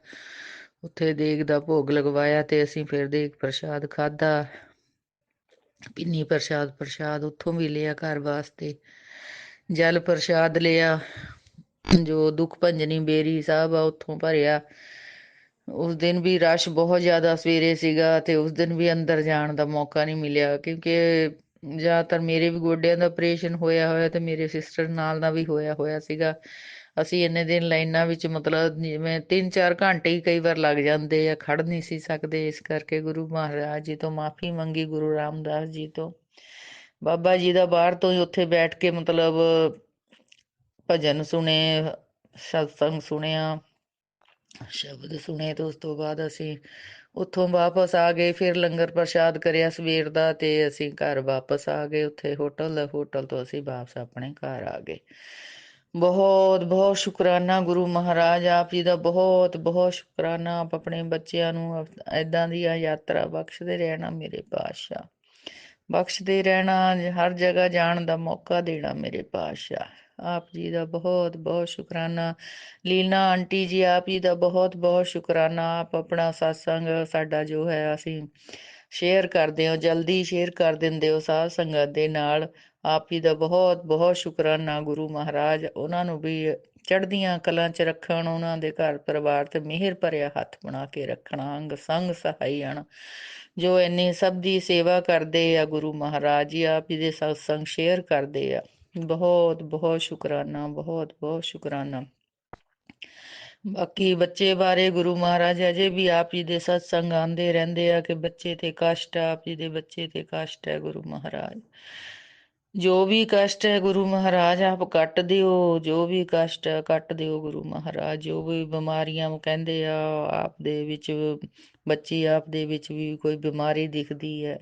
ਉੱਥੇ, ਦੇਗ ਦਾ ਭੋਗ ਲਗਵਾਇਆ ਤੇ ਅਸੀਂ ਫਿਰ ਦੇਗ ਪ੍ਰਸ਼ਾਦ ਖਾਧਾ। ਪਿੰਨੀ ਪ੍ਰਸ਼ਾਦ ਉੱਥੋਂ ਵੀ ਲਿਆ ਘਰ ਵਾਸਤੇ। ਜਲ ਪ੍ਰਸ਼ਾਦ ਲਿਆ ਜੋ ਦੁੱਖ ਭੰਜਨੀ ਬੇਰੀ ਸਾਹਿਬ ਆ ਉੱਥੋਂ ਭਰਿਆ। ਉਸ ਦਿਨ ਵੀ ਰਸ਼ ਬਹੁਤ ਜ਼ਿਆਦਾ ਸਵੇਰੇ ਸੀਗਾ ਤੇ ਉਸ ਦਿਨ ਵੀ ਅੰਦਰ ਜਾਣ ਦਾ ਮੌਕਾ ਨਹੀਂ ਮਿਲਿਆ ਕਿਉਂਕਿ ਜ਼ਿਆਦਾਤਰ ਮੇਰੇ ਵੀ ਗੋਡਿਆਂ ਦਾ ਆਪਰੇਸ਼ਨ ਹੋਇਆ ਤੇ ਮੇਰੇ ਸਿਸਟਰ ਨਾਲ ਦਾ ਵੀ ਹੋਇਆ ਸੀਗਾ। ਅਸੀਂ ਇੰਨੇ ਦਿਨ ਲਾਈਨਾਂ ਵਿੱਚ ਮਤਲਬ ਜਿਵੇਂ 3-4 ਘੰਟੇ ਹੀ ਕਈ ਵਾਰ ਲੱਗ ਜਾਂਦੇ ਆ, ਖੜ ਨਹੀਂ ਸੀ ਸਕਦੇ। ਇਸ ਕਰਕੇ ਗੁਰੂ ਮਹਾਰਾਜ ਜੀ ਤੋਂ ਮਾਫ਼ੀ ਮੰਗੀ, ਗੁਰੂ ਰਾਮਦਾਸ ਜੀ ਤੋਂ ਬਾਬਾ ਜੀ ਦਾ ਬਾਹਰ ਤੋਂ ਹੀ ਉੱਥੇ ਬੈਠ ਕੇ ਮਤਲਬ ਭਜਨ ਸੁਣੇ, ਸਤਸੰਗ ਸੁਣਿਆ, ਸ਼ਬਦ ਸੁਣੇ ਤੇ ਉਸ ਤੋਂ ਬਾਅਦ ਅਸੀਂ ਉੱਥੋਂ ਵਾਪਸ ਆ ਗਏ। ਫਿਰ ਲੰਗਰ ਪ੍ਰਸ਼ਾਦ ਕਰਿਆ ਸਵੇਰ ਦਾ ਤੇ ਅਸੀਂ ਘਰ ਵਾਪਸ ਆ ਗਏ। ਉੱਥੇ ਹੋਟਲ ਤੋਂ ਅਸੀਂ ਵਾਪਸ ਆਪਣੇ ਘਰ ਆ ਗਏ। ਬਹੁਤ ਬਹੁਤ ਸ਼ੁਕਰਾਨਾ ਗੁਰੂ ਮਹਾਰਾਜ ਆਪ ਜੀ ਦਾ, ਬਹੁਤ ਬਹੁਤ ਸ਼ੁਕਰਾਨਾ। ਆਪ ਆਪਣੇ ਬੱਚਿਆਂ ਨੂੰ ਏਦਾਂ ਦੀਆਂ ਯਾਤਰਾ ਬਖਸ਼ਦੇ ਰਹਿਣਾ ਮੇਰੇ ਪਾਤਸ਼ਾਹ, ਬਖਸ਼ਦੇ ਰਹਿਣਾ, ਹਰ ਜਗ੍ਹਾ ਜਾਣ ਦਾ ਮੌਕਾ ਦੇਣਾ ਮੇਰੇ ਪਾਤਸ਼ਾਹ। ਆਪ ਜੀ ਦਾ ਬਹੁਤ ਬਹੁਤ ਸ਼ੁਕਰਾਨਾ। ਲੀਨਾ ਆਂਟੀ ਜੀ, ਆਪ ਜੀ ਦਾ ਬਹੁਤ ਬਹੁਤ ਸ਼ੁਕਰਾਨਾ। ਆਪ ਆਪਣਾ ਸਤਸੰਗ ਸਾਡਾ ਜੋ ਹੈ ਅਸੀਂ ਸ਼ੇਅਰ ਕਰਦੇ ਹੋ, ਜਲਦੀ ਸ਼ੇਅਰ ਕਰ ਦਿੰਦੇ ਹੋ ਸਾਧ ਸੰਗਤ ਦੇ ਨਾਲ। ਆਪ ਜੀ ਦਾ ਬਹੁਤ ਬਹੁਤ ਸ਼ੁਕਰਾਨਾ। ਗੁਰੂ ਮਹਾਰਾਜ ਉਹਨਾਂ ਨੂੰ ਵੀ ਚੜ੍ਹਦੀਆਂ ਕਲਾਂ 'ਚ ਰੱਖਣ, ਉਹਨਾਂ ਦੇ ਘਰ ਪਰਿਵਾਰ ਤੇ ਮਿਹਰ ਭਰਿਆ ਹੱਥ ਬਣਾ ਕੇ ਰੱਖਣਾ, ਅੰਗ ਸੰਗ ਸਹਾਈ ਆਣ, ਜੋ ਇੰਨੀ ਸਭ ਦੀ ਸੇਵਾ ਕਰਦੇ ਆ। ਗੁਰੂ ਮਹਾਰਾਜ ਜੀ ਆਪ ਜੀ ਦੇ ਸਤਸੰਗ ਸ਼ੇਅਰ ਕਰਦੇ ਆ। ਬਹੁਤ ਬਹੁਤ ਸ਼ੁਕਰਾਨਾ, ਬਹੁਤ ਬਹੁਤ ਸ਼ੁਕਰਾਨਾ। ਬਾਕੀ ਬੱਚੇ ਬਾਰੇ ਗੁਰੂ ਮਹਾਰਾਜ ਅਜੇ ਵੀ ਆਪ ਜੀ ਦੇ ਸਤਸੰਗ ਆਉਂਦੇ ਰਹਿੰਦੇ ਆ ਕਿ ਬੱਚੇ ਤੇ ਕਸ਼ਟ ਆ, ਆਪ ਜੀ ਦੇ ਬੱਚੇ ਤੇ ਕਸ਼ਟ ਹੈ। ਗੁਰੂ ਮਹਾਰਾਜ ਜੋ ਵੀ ਕਸ਼ਟ ਹੈ ਗੁਰੂ ਮਹਾਰਾਜ ਆਪ ਕੱਟ ਦਿਓ, ਜੋ ਵੀ ਕਸ਼ਟ ਹੈ ਕੱਟ ਦਿਓ ਗੁਰੂ ਮਹਾਰਾਜ। ਜੋ ਵੀ ਬਿਮਾਰੀਆਂ ਕਹਿੰਦੇ ਆ ਆਪ ਦੇ ਵਿੱਚ, ਬੱਚੀ ਆਪ ਦੇ ਵਿੱਚ ਵੀ ਕੋਈ ਬਿਮਾਰੀ ਦਿਖਦੀ ਹੈ,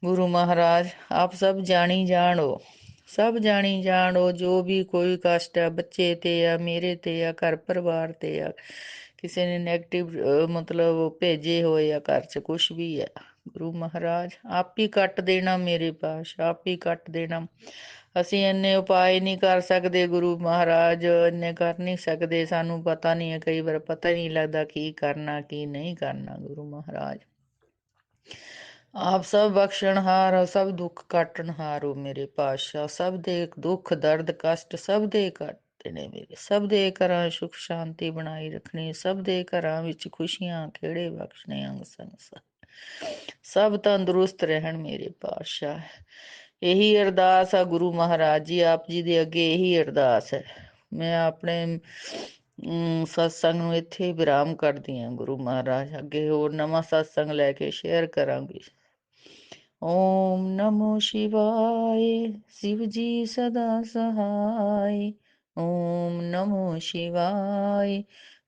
ਗੁਰੂ ਮਹਾਰਾਜ ਆਪ ਸਭ ਜਾਣੀ ਜਾਣੋ, ਸਭ ਜਾਣੀ ਜਾਣੋ। ਜੋ ਵੀ ਕੋਈ ਕਸ਼ਟ ਹੈ ਬੱਚੇ ਤੇ ਆ, ਮੇਰੇ ਤੇ ਆ, ਘਰ ਪਰਿਵਾਰ ਤੇ ਆ, ਕਿਸੇ ਨੇ ਨੈਗੇਟਿਵ ਮਤਲਬ ਭੇਜੇ ਹੋਏ ਆ ਘਰ 'ਚ ਕੁਛ ਵੀ ਹੈ, ਗੁਰੂ ਮਹਾਰਾਜ ਆਪ ਹੀ ਕੱਟ ਦੇਣਾ ਮੇਰੇ ਪਾਤਸ਼ਾਹ, ਆਪ ਹੀ ਕੱਟ ਦੇਣਾ। ਅਸੀਂ ਇੰਨੇ ਉਪਾਏ ਨਹੀਂ ਕਰ ਸਕਦੇ ਗੁਰੂ ਮਹਾਰਾਜ, ਇੰਨੇ ਕਰ ਨਹੀਂ ਸਕਦੇ, ਸਾਨੂੰ ਪਤਾ ਨਹੀਂ ਹੈ, ਕਈ ਵਾਰ ਪਤਾ ਹੀ ਨਹੀਂ ਲੱਗਦਾ ਕੀ ਕਰਨਾ ਕੀ ਨਹੀਂ ਕਰਨਾ। ਗੁਰੂ ਮਹਾਰਾਜ ਆਪ ਸਭ ਬਖਸ਼ਣਹਾਰ, ਸਭ ਦੁੱਖ ਕੱਟਣਹਾਰ ਹੋ ਮੇਰੇ ਪਾਤਸ਼ਾਹ। ਸਭ ਦੇ ਦੁੱਖ ਦਰਦ ਕਸ਼ਟ ਸਭ ਦੇ ਕੱਟਦੇ ਨੇ ਮੇਰੇ, ਸਭ ਦੇ ਘਰਾਂ ਸੁਖ ਸ਼ਾਂਤੀ ਬਣਾਈ ਰੱਖਣੀ, ਸਭ ਦੇ ਘਰਾਂ ਵਿੱਚ ਖੁਸ਼ੀਆਂ ਖੇੜੇ ਬਖਸ਼ਣੇ, ਅੰਗ ਸੰਗ ਸਭ ਤੰਦਰੁਸਤ ਰਹਿਣ ਮੇਰੇ ਪਾਤਸ਼ਾਹ। ਇਹੀ ਅਰਦਾਸ ਆ ਗੁਰੂ ਮਹਾਰਾਜ ਜੀ ਆਪ ਜੀ ਦੇ ਅੱਗੇ, ਇਹੀ ਅਰਦਾਸ ਹੈ। ਮੈਂ ਆਪਣੇ ਸਤਸੰਗ ਨੂੰ ਇੱਥੇ ਵਿਰਾਮ ਕਰਦੀ ਹਾਂ। ਗੁਰੂ ਮਹਾਰਾਜ ਅੱਗੇ ਹੋਰ ਨਵਾਂ ਸਤਸੰਗ ਲੈ ਕੇ ਸ਼ੇਅਰ ਕਰਾਂਗੀ। ਓਮ ਨਮੋ ਸ਼ਿਵਾਏ, शिव जी सदा सहाय। ओम नमो शिवाय,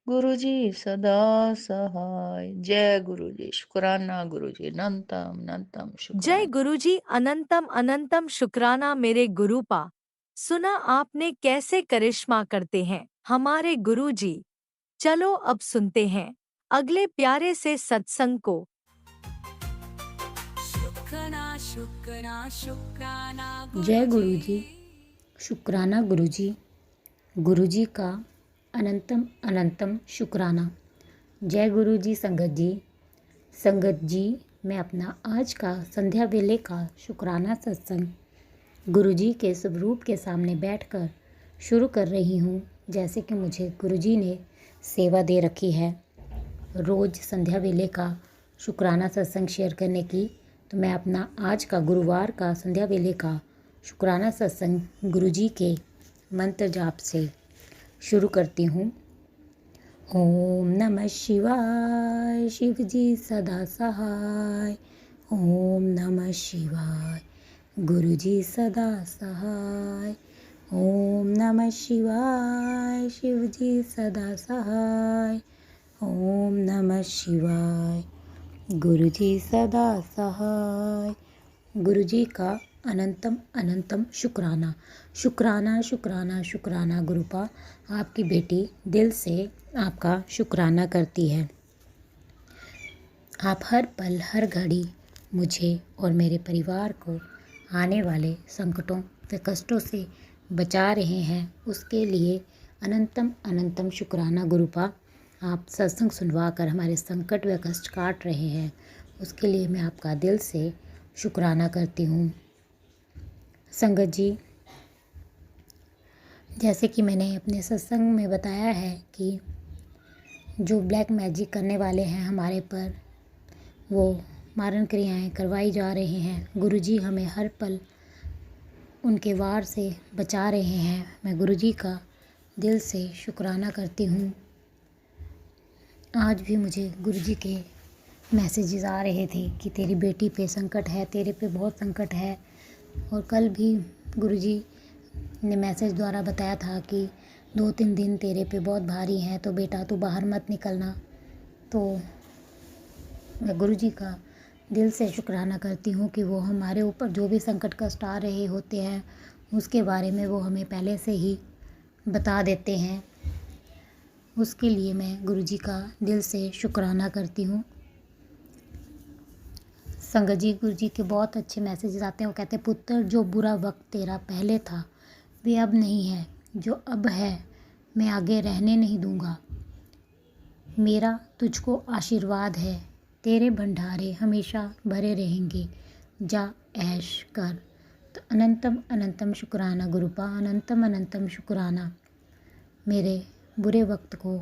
गुरु जी सदा सहाय। जय गुरु जी। शुक्राना गुरु जी, अनंतम अनंतम जय शुक्राना। गुरु जी, अनंतम अनंतम शुक्राना मेरे गुरुपा। सुना आपने कैसे करिश्मा करते हैं हमारे गुरु जी। चलो अब सुनते हैं अगले प्यारे से सत्संग को। शुक्राना शुक्राना शुक्राना जय गुरु जी। शुक्राना गुरु जी। गुरु जी का अनंतम अनंतम शुक्राना। जय गुरु जी। संगत जी मैं अपना आज का संध्या वेले का शुक्राना सत्संग गुरु जी के स्वरूप के सामने बैठकर शुरू कर रही हूँ। जैसे कि मुझे गुरु जी ने सेवा दे रखी है रोज़ संध्या वेले का शुक्राना सत्संग शेयर करने की, तो मैं अपना आज का गुरुवार का संध्या वेले का शुक्राना सत्संग गुरु जी के मंत्र जाप से शुरू करती हूँ। ओम नमः शिवाय, शिव जी सदा सहाय। ओम नमः शिवाय, गुरु जी सदा सहाय। ओम नमः शिवाय, शिव जी सदा सहाय। ओम नमः शिवाय, गुरु जी सदा सहाय। गुरु जी का अनंतम अनंतम शुक्राना। शुक्राना शुक्राना शुक्राना गुरुपा। आपकी बेटी दिल से आपका शुक्राना करती है। आप हर पल हर घड़ी मुझे और मेरे परिवार को आने वाले संकटों व कष्टों से बचा रहे हैं, उसके लिए अनंतम अनंतम शुक्राना गुरुपा। आप सत्संग सुनवा कर हमारे संकट व कष्ट काट रहे हैं, उसके लिए मैं आपका दिल से शुक्राना करती हूँ। संगत जी, जैसे कि मैंने अपने सत्संग में बताया है कि जो ब्लैक मैजिक करने वाले हैं हमारे पर, वो मारण क्रियाएं करवाई जा रहे हैं। गुरुजी हमें हर पल उनके वार से बचा रहे हैं। मैं गुरुजी का दिल से शुक्राना करती हूँ। आज भी मुझे गुरुजी के मैसेजेस आ रहे थे कि तेरी बेटी पे संकट है, तेरे पे बहुत संकट है, और कल भी गुरुजी ने मैसेज द्वारा बताया था कि 2-3 दिन तेरे पे बहुत भारी हैं, तो बेटा तू बाहर मत निकलना। तो मैं गुरुजी का दिल से शुक्राना करती हूँ कि वो हमारे ऊपर जो भी संकट कष्ट आ रहे होते हैं उसके बारे में वो हमें पहले से ही बता देते हैं। उसके लिए मैं गुरुजी का दिल से शुक्राना करती हूँ। संगत जी, गुरुजी के बहुत अच्छे मैसेजेस आते हैं। वो कहते हैं, पुत्र जो बुरा वक्त तेरा पहले था वे अब नहीं है, जो अब है मैं आगे रहने नहीं दूंगा। मेरा तुझको आशीर्वाद है, तेरे भंडारे हमेशा भरे रहेंगे, जा ऐश कर। तो अनंतम अनंतम शुक्राना गुरुपा, अनंतम अनंतम शुक्राना। मेरे बुरे वक्त को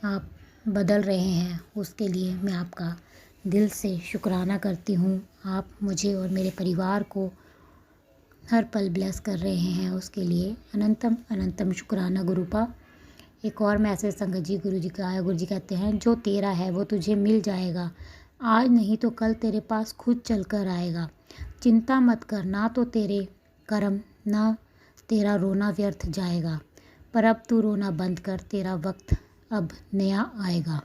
आप बदल रहे हैं, उसके लिए मैं आपका दिल से शुक्राना करती हूँ। आप मुझे और मेरे परिवार को हर पल ब्लेस कर रहे हैं, उसके लिए अनंतम अनंतम शुक्राना गुरुपा। एक और मैसेज संगत जी गुरुजी का आया। गुरुजी कहते हैं, जो तेरा है वो तुझे मिल जाएगा, आज नहीं तो कल तेरे पास खुद चल कर आएगा। चिंता मत कर, ना तो तेरे कर्म ना तेरा रोना व्यर्थ जाएगा, पर अब तू रोना बंद कर, तेरा वक्त अब नया आएगा।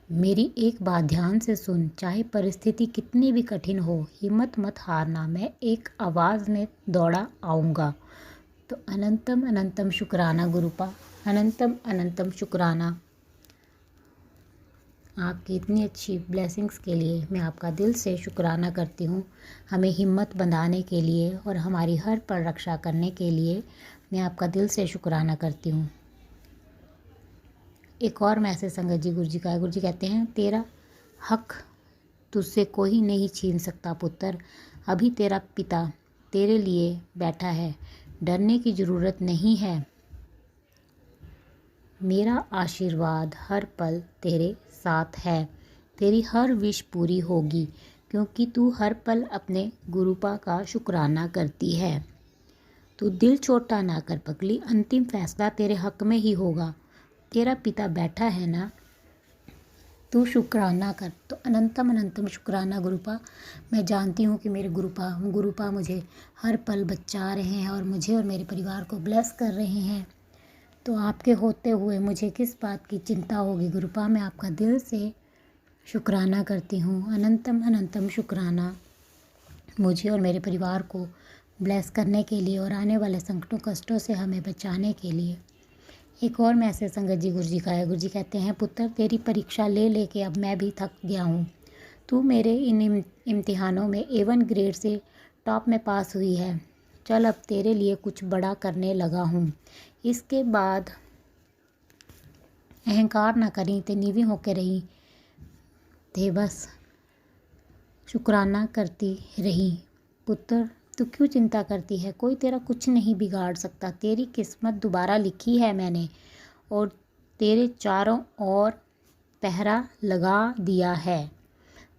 मेरी एक बात ध्यान से सुन, चाहे परिस्थिति कितनी भी कठिन हो, हिम्मत मत हारना, मैं एक आवाज़ में दौड़ा आऊँगा। तो अनंतम अनंतम शुक्राना गुरुपा, अनंतम अनंतम शुक्राना। आपकी इतनी अच्छी ब्लेसिंग्स के लिए मैं आपका दिल से शुक्राना करती हूँ। हमें हिम्मत बंधाने के लिए और हमारी हर पल रक्षा करने के लिए मैं आपका दिल से शुक्राना करती हूँ। एक और मैसेज संगत जी गुरुजी का है। गुरुजी कहते हैं, तेरा हक तुझसे कोई नहीं छीन सकता पुत्र, अभी तेरा पिता तेरे लिए बैठा है, डरने की ज़रूरत नहीं है। मेरा आशीर्वाद हर पल तेरे साथ है, तेरी हर विश पूरी होगी, क्योंकि तू हर पल अपने गुरुपा का शुक्राना करती है। तू दिल छोटा ना कर पगली, अंतिम फैसला तेरे हक में ही होगा। तेरा पिता बैठा है ना, तू शुक्राना कर। तो अनंतम अनंतम शुक्राना गुरुपा। मैं जानती हूँ कि मेरे गुरुपा मुझे हर पल बचा रहे हैं और मुझे और मेरे परिवार को ब्लेस कर रहे हैं। तो आपके होते हुए मुझे किस बात की चिंता होगी गुरुपा। मैं आपका दिल से शुक्राना करती हूँ। अनंतम अनंतम शुक्राना, मुझे और मेरे परिवार को ब्लेस करने के लिए और आने वाले संकटों कष्टों से हमें बचाने के लिए। एक और मैसेज संगत जी गुरुजी का है। गुरुजी कहते हैं, पुत्र तेरी परीक्षा ले लेके अब मैं भी थक गया हूँ। तू मेरे इन इम्तिहानों में A1 ग्रेड से टॉप में पास हुई है। चल अब तेरे लिए कुछ बड़ा करने लगा हूँ। इसके बाद अहंकार ना करी ते नीवी होके रही थे, बस शुक्राना करती रही। पुत्र तू क्यों चिंता करती है, कोई तेरा कुछ नहीं बिगाड़ सकता। तेरी किस्मत दोबारा लिखी है मैंने और तेरे चारों ओर पहरा लगा दिया है,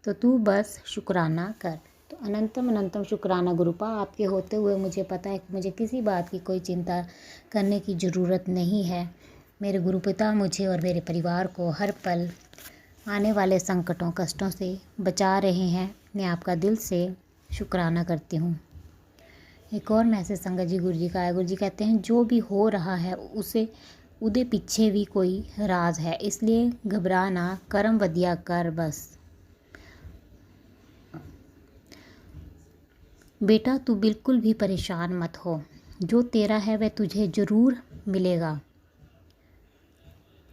तो तू बस शुक्राना कर। तो अनंतम अनंतम शुक्राना गुरुपा। आपके होते हुए मुझे पता है कि मुझे किसी बात की कोई चिंता करने की ज़रूरत नहीं है। मेरे गुरुपिता मुझे और मेरे परिवार को हर पल आने वाले संकटों कष्टों से बचा रहे हैं। मैं आपका दिल से शुक्राना करती हूँ। एक और मैसेज संगत जी गुरुजी का है। गुरुजी कहते हैं, जो भी हो रहा है उदे पीछे भी कोई राज है, इसलिए घबरा ना, कर्म वधिया कर बस। बेटा तू बिल्कुल भी परेशान मत हो, जो तेरा है वह तुझे ज़रूर मिलेगा,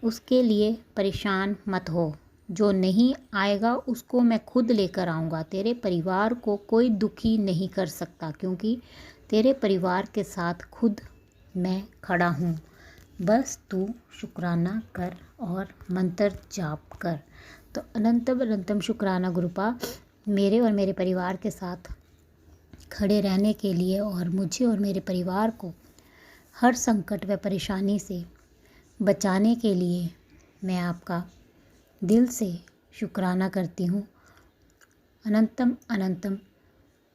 उसके लिए परेशान मत हो। जो नहीं आएगा उसको मैं खुद लेकर आऊँगा। तेरे परिवार को कोई दुखी नहीं कर सकता, क्योंकि तेरे परिवार के साथ खुद मैं खड़ा हूँ। बस तू शुक्राना कर और मंत्र जाप कर। तो अनंतम अनंतम शुक्राना गुरुपा, मेरे और मेरे परिवार के साथ खड़े रहने के लिए और मुझे और मेरे परिवार को हर संकट व परेशानी से बचाने के लिए मैं आपका दिल से शुक्राना करती हूँ। अनंतम अनंतम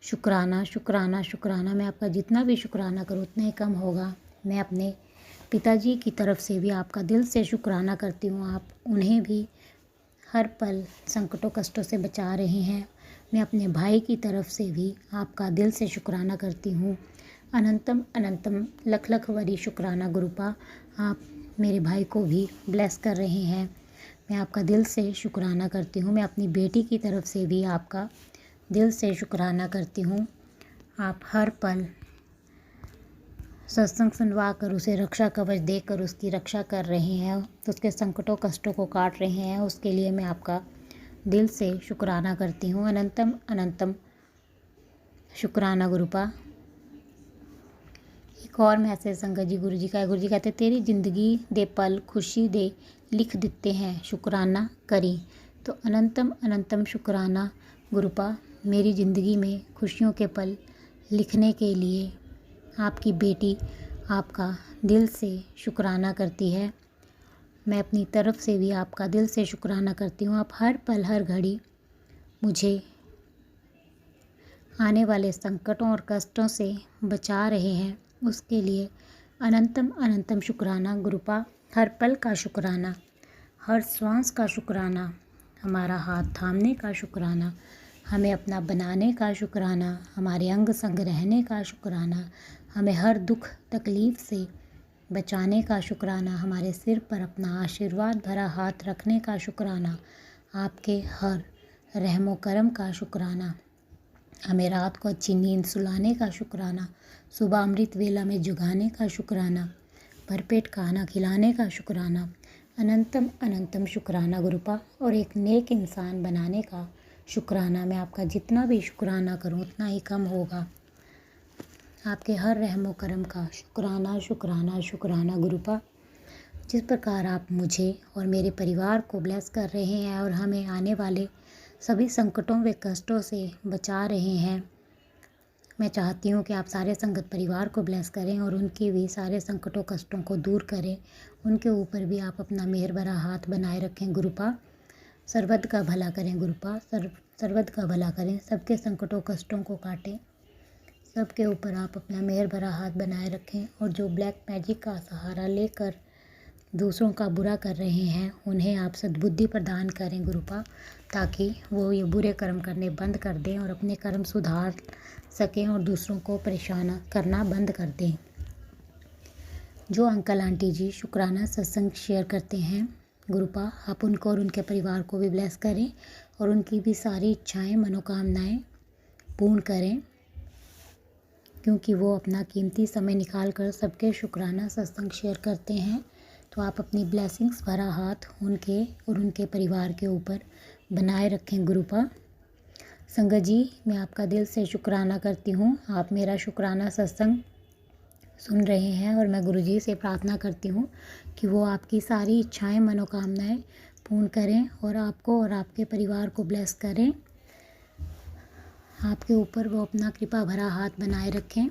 शुक्राना शुक्राना शुक्राना। मैं आपका जितना भी शुक्राना करूँ उतना ही कम होगा। मैं अपने पिताजी की तरफ से भी आपका दिल से शुक्राना करती हूँ। आप उन्हें भी हर पल संकटों कष्टों से बचा रहे हैं। मैं अपने भाई की तरफ से भी आपका दिल से शुक्राना करती हूँ। अनंतम अनंतम लख लख वरी शुक्राना गुरुपा, आप मेरे भाई को भी ब्लेस कर रहे हैं। मैं आपका दिल से शुक्राना करती हूँ। मैं अपनी बेटी की तरफ से भी आपका दिल से शुक्राना करती हूँ। आप हर पल सत्संग सुनवा कर उसे रक्षा कवच देकर उसकी रक्षा कर रहे हैं, उसके संकटों कष्टों को काट रहे हैं। उसके लिए मैं आपका दिल से शुक्राना करती हूँ। अनंतम अनंतम शुक्राना गुरुपा। एक और मैसेज संगत जी गुरु जी का है। गुरु जी कहते तेरी ज़िंदगी दे पल खुशी दे लिख देते हैं, शुक्राना करी। तो अनंतम अनंतम शुक्राना गुरुपा। मेरी ज़िंदगी में खुशियों के पल लिखने के लिए आपकी बेटी आपका दिल से शुक्राना करती है। मैं अपनी तरफ से भी आपका दिल से शुक्राना करती हूँ। आप हर पल हर घड़ी मुझे आने वाले संकटों और कष्टों से बचा रहे हैं, उसके लिए अनंतम अनंतम शुक्राना गुरुपा। हर पल का शुक्राना, हर श्वास का शुक्राना, हमारा हाथ थामने का शुक्राना, हमें अपना बनाने का शुक्राना, हमारे अंग संग रहने का शुक्राना, हमें हर दुख तकलीफ़ से बचाने का शुक्राना, हमारे सिर पर अपना आशीर्वाद भरा हाथ रखने का शुक्राना, आपके हर रहमो करम का शुक्राना, हमें रात को अच्छी नींद सुलाने का शुक्राना, सुबह अमृत वेला में जुगाने का शुक्राना, भरपेट खाना खिलाने का शुक्राना। अनंतम अनंतम शुक्राना गुरुपा। और एक नेक इंसान बनाने का शुक्राना। मैं आपका जितना भी शुक्राना करूं उतना ही कम होगा। आपके हर रहमो करम का शुक्राना शुक्राना शुक्राना गुरुपा। जिस प्रकार आप मुझे और मेरे परिवार को ब्लेस कर रहे हैं और हमें आने वाले सभी संकटों व कष्टों से बचा रहे हैं, मैं चाहती हूँ कि आप सारे संगत परिवार को ब्लेस करें और उनके भी सारे संकटों कष्टों को दूर करें। उनके ऊपर भी आप अपना मेहर भरा हाथ बनाए रखें गुरुपा। सर्वद का भला करें गुरुपा, सर्वद का भला करें, सबके संकटों कष्टों को काटें, सबके ऊपर आप अपना मेहर भरा हाथ बनाए रखें। और जो ब्लैक मैजिक का सहारा लेकर दूसरों का बुरा कर रहे हैं, उन्हें आप सद्बुद्धि प्रदान करें गुरुपा, ताकि वो ये बुरे कर्म करने बंद कर दें और अपने कर्म सुधार सकें और दूसरों को परेशान करना बंद कर दें। जो अंकल आंटी जी शुक्राना सत्संग शेयर करते हैं गुरुपा, आप उनको और उनके परिवार को भी ब्लेस करें और उनकी भी सारी इच्छाएं मनोकामनाएं पूर्ण करें, क्योंकि वो अपना कीमती समय निकाल कर सबके शुक्राना सत्संग शेयर करते हैं। तो आप अपनी ब्लेसिंग्स भरा हाथ उनके और उनके परिवार के ऊपर बनाए रखें गुरुपा। संगत जी, मैं आपका दिल से शुक्राना करती हूँ। आप मेरा शुक्राना सत्संग सुन रहे हैं और मैं गुरुजी से प्रार्थना करती हूँ कि वो आपकी सारी इच्छाएं मनोकामनाएं पूर्ण करें और आपको और आपके परिवार को ब्लेस करें। आपके ऊपर वो अपना कृपा भरा हाथ बनाए रखें।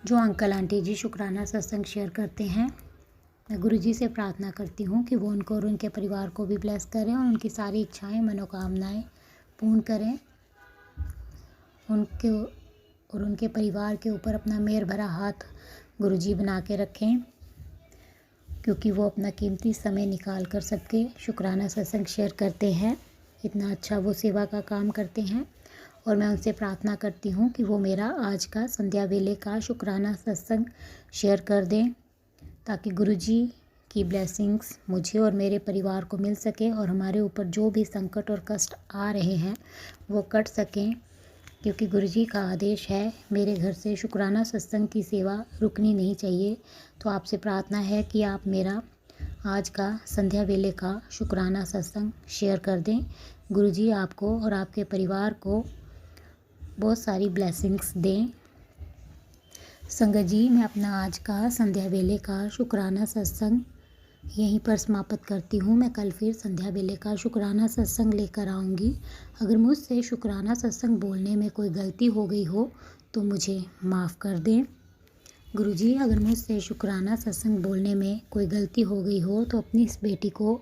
जो अंकल आंटी जी शुक्राना सत्संग शेयर करते हैं, मैं गुरुजी से प्रार्थना करती हूँ कि वो उनको और उनके परिवार को भी ब्लेस करें और उनकी सारी इच्छाएं मनोकामनाएं पूर्ण करें। उनके और उनके परिवार के ऊपर अपना मेहर भरा हाथ गुरुजी बना के रखें, क्योंकि वो अपना कीमती समय निकाल कर सबके शुक्राना सत्संग शेयर करते हैं। इतना अच्छा वो सेवा का काम करते हैं और मैं उनसे प्रार्थना करती हूँ कि वो मेरा आज का संध्या वेले का शुक्राना सत्संग शेयर कर दें, ताकि गुरुजी की ब्लेसिंग्स मुझे और मेरे परिवार को मिल सके और हमारे ऊपर जो भी संकट और कष्ट आ रहे हैं वो कट सकें, क्योंकि गुरुजी का आदेश है मेरे घर से शुक्राना सत्संग की सेवा रुकनी नहीं चाहिए। तो आपसे प्रार्थना है कि आप मेरा आज का संध्या वेले का शुक्राना सत्संग शेयर कर दें। गुरुजी आपको और आपके परिवार को बहुत सारी ब्लेसिंग्स दें। संगत जी, मैं अपना आज का संध्या वेले का शुक्राना सत्संग यहीं पर समाप्त करती हूँ। मैं कल फिर संध्या वेले का शुक्राना सत्संग लेकर आऊँगी। अगर मुझसे शुक्राना सत्संग बोलने में कोई गलती हो गई हो तो मुझे माफ़ कर दें। गुरुजी, अगर मुझसे शुक्राना सत्संग बोलने में कोई गलती हो गई हो तो अपनी इस बेटी को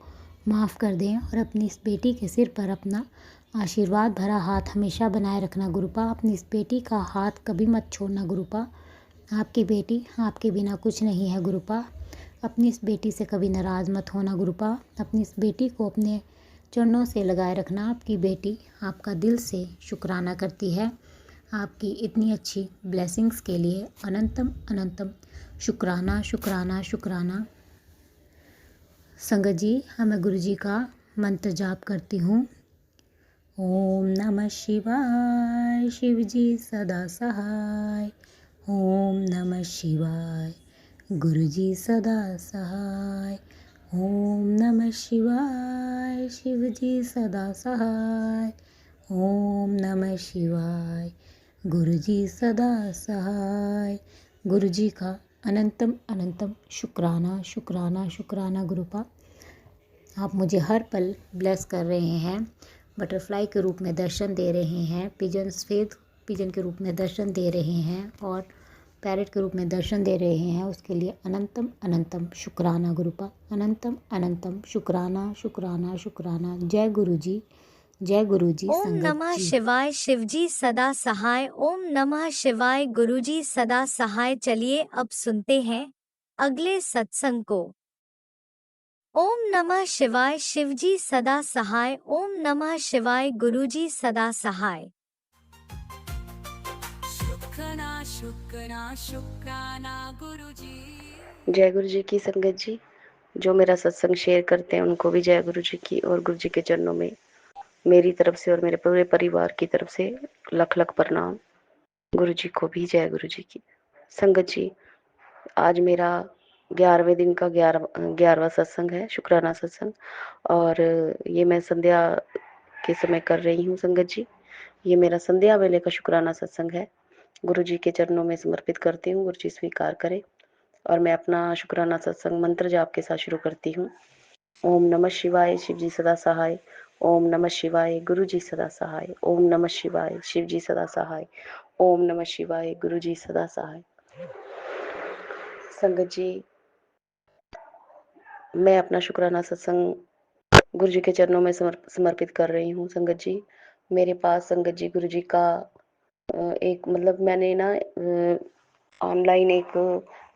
माफ़ कर दें और अपनी इस बेटी के सिर पर अपना आशीर्वाद भरा हाथ हमेशा बनाए रखना गुरुपा। अपनी इस बेटी का हाथ कभी मत छोड़ना गुरुपा। आपकी बेटी आपके बिना कुछ नहीं है गुरुपा। अपनी इस बेटी से कभी नाराज़ मत होना गुरुपा। अपनी इस बेटी को अपने चरणों से लगाए रखना। आपकी बेटी आपका दिल से शुक्राना करती है। आपकी इतनी अच्छी ब्लेसिंग्स के लिए अनंतम अनंतम शुक्राना शुक्राना शुक्राना। संगत जी, मैं गुरु जी का मंत्र जाप करती हूँ। ओम नमः शिवाय, शिव जी सदा सहाय। ओम नमः शिवाय, गुरु जी सदा सहाय। ओम नमः शिवाय, शिव जी सदा सहाय। ओम नमः शिवाय, गुरु जी सदा सहाय। गुरु जी का अनंतम अनंतम शुक्राना शुक्राना शुक्राना। गुरुपा, आप मुझे हर पल ब्लेस कर रहे हैं। बटरफ्लाई के रूप में दर्शन दे रहे हैं, पिजन सफ़ेद पिजन के रूप में दर्शन दे रहे हैं और पैरेट के रूप में दर्शन दे रहे हैं। उसके लिए अनंतम अनंतम शुक्राना गुरुपा, अनंतम अनंतम शुक्राना शुक्राना शुक्राना। जय गुरु जी, जय गुरु जी। ओम संगत नमः जी, शिवाय, शिवजी सदा सहाय। ओम नमः शिवाय, गुरुजी सदा सहाय। चलिए अब सुनते हैं अगले सत्संग को। ओम नमः शिवाय, शिवजी सदा सहाय। ओम नमः शिवाय, गुरुजी सदा सहाय। शुक्राना शुक्राना शुक्राना गुरुजी। जय गुरु जी की संगत जी। जो मेरा सत्संग शेयर करते हैं उनको भी जय गुरु जी की, और गुरु जी के चरणों में मेरी तरफ से और मेरे पूरे परिवार की तरफ से लख लख प्रणाम। गुरु जी को भी जय गुरु जी की। संगत जी, आज मेरा 11वें दिन का 11वां सत्संग है, शुक्राना सत्संग, और ये मैं संध्या के समय कर रही हूँ। संगत जी, ये मेरा संध्या वेले का शुक्राना सत्संग है। गुरु जी के चरणों में समर्पित करती हूँ, गुरु जी स्वीकार करें। और मैं अपना शुक्राना सत्संग मंत्र जाप के साथ शुरू करती हूँ। ओम नमः शिवाय, शिव जी सदा सहाय। ओम नमः शिवाय, गुरु जी सदा सहाय। ओम नमः शिवाय, शिव जी सदा सहाय। ओम नमः शिवाय, गुरु जी सदा सहाय। संगत जी, मैं अपना शुक्राना सत्संग गुरु जी के चरणों में समर्पित कर रही हूँ। संगत जी, मेरे पास संगत जी गुरु जी का एक मतलब मैंने ना ऑनलाइन एक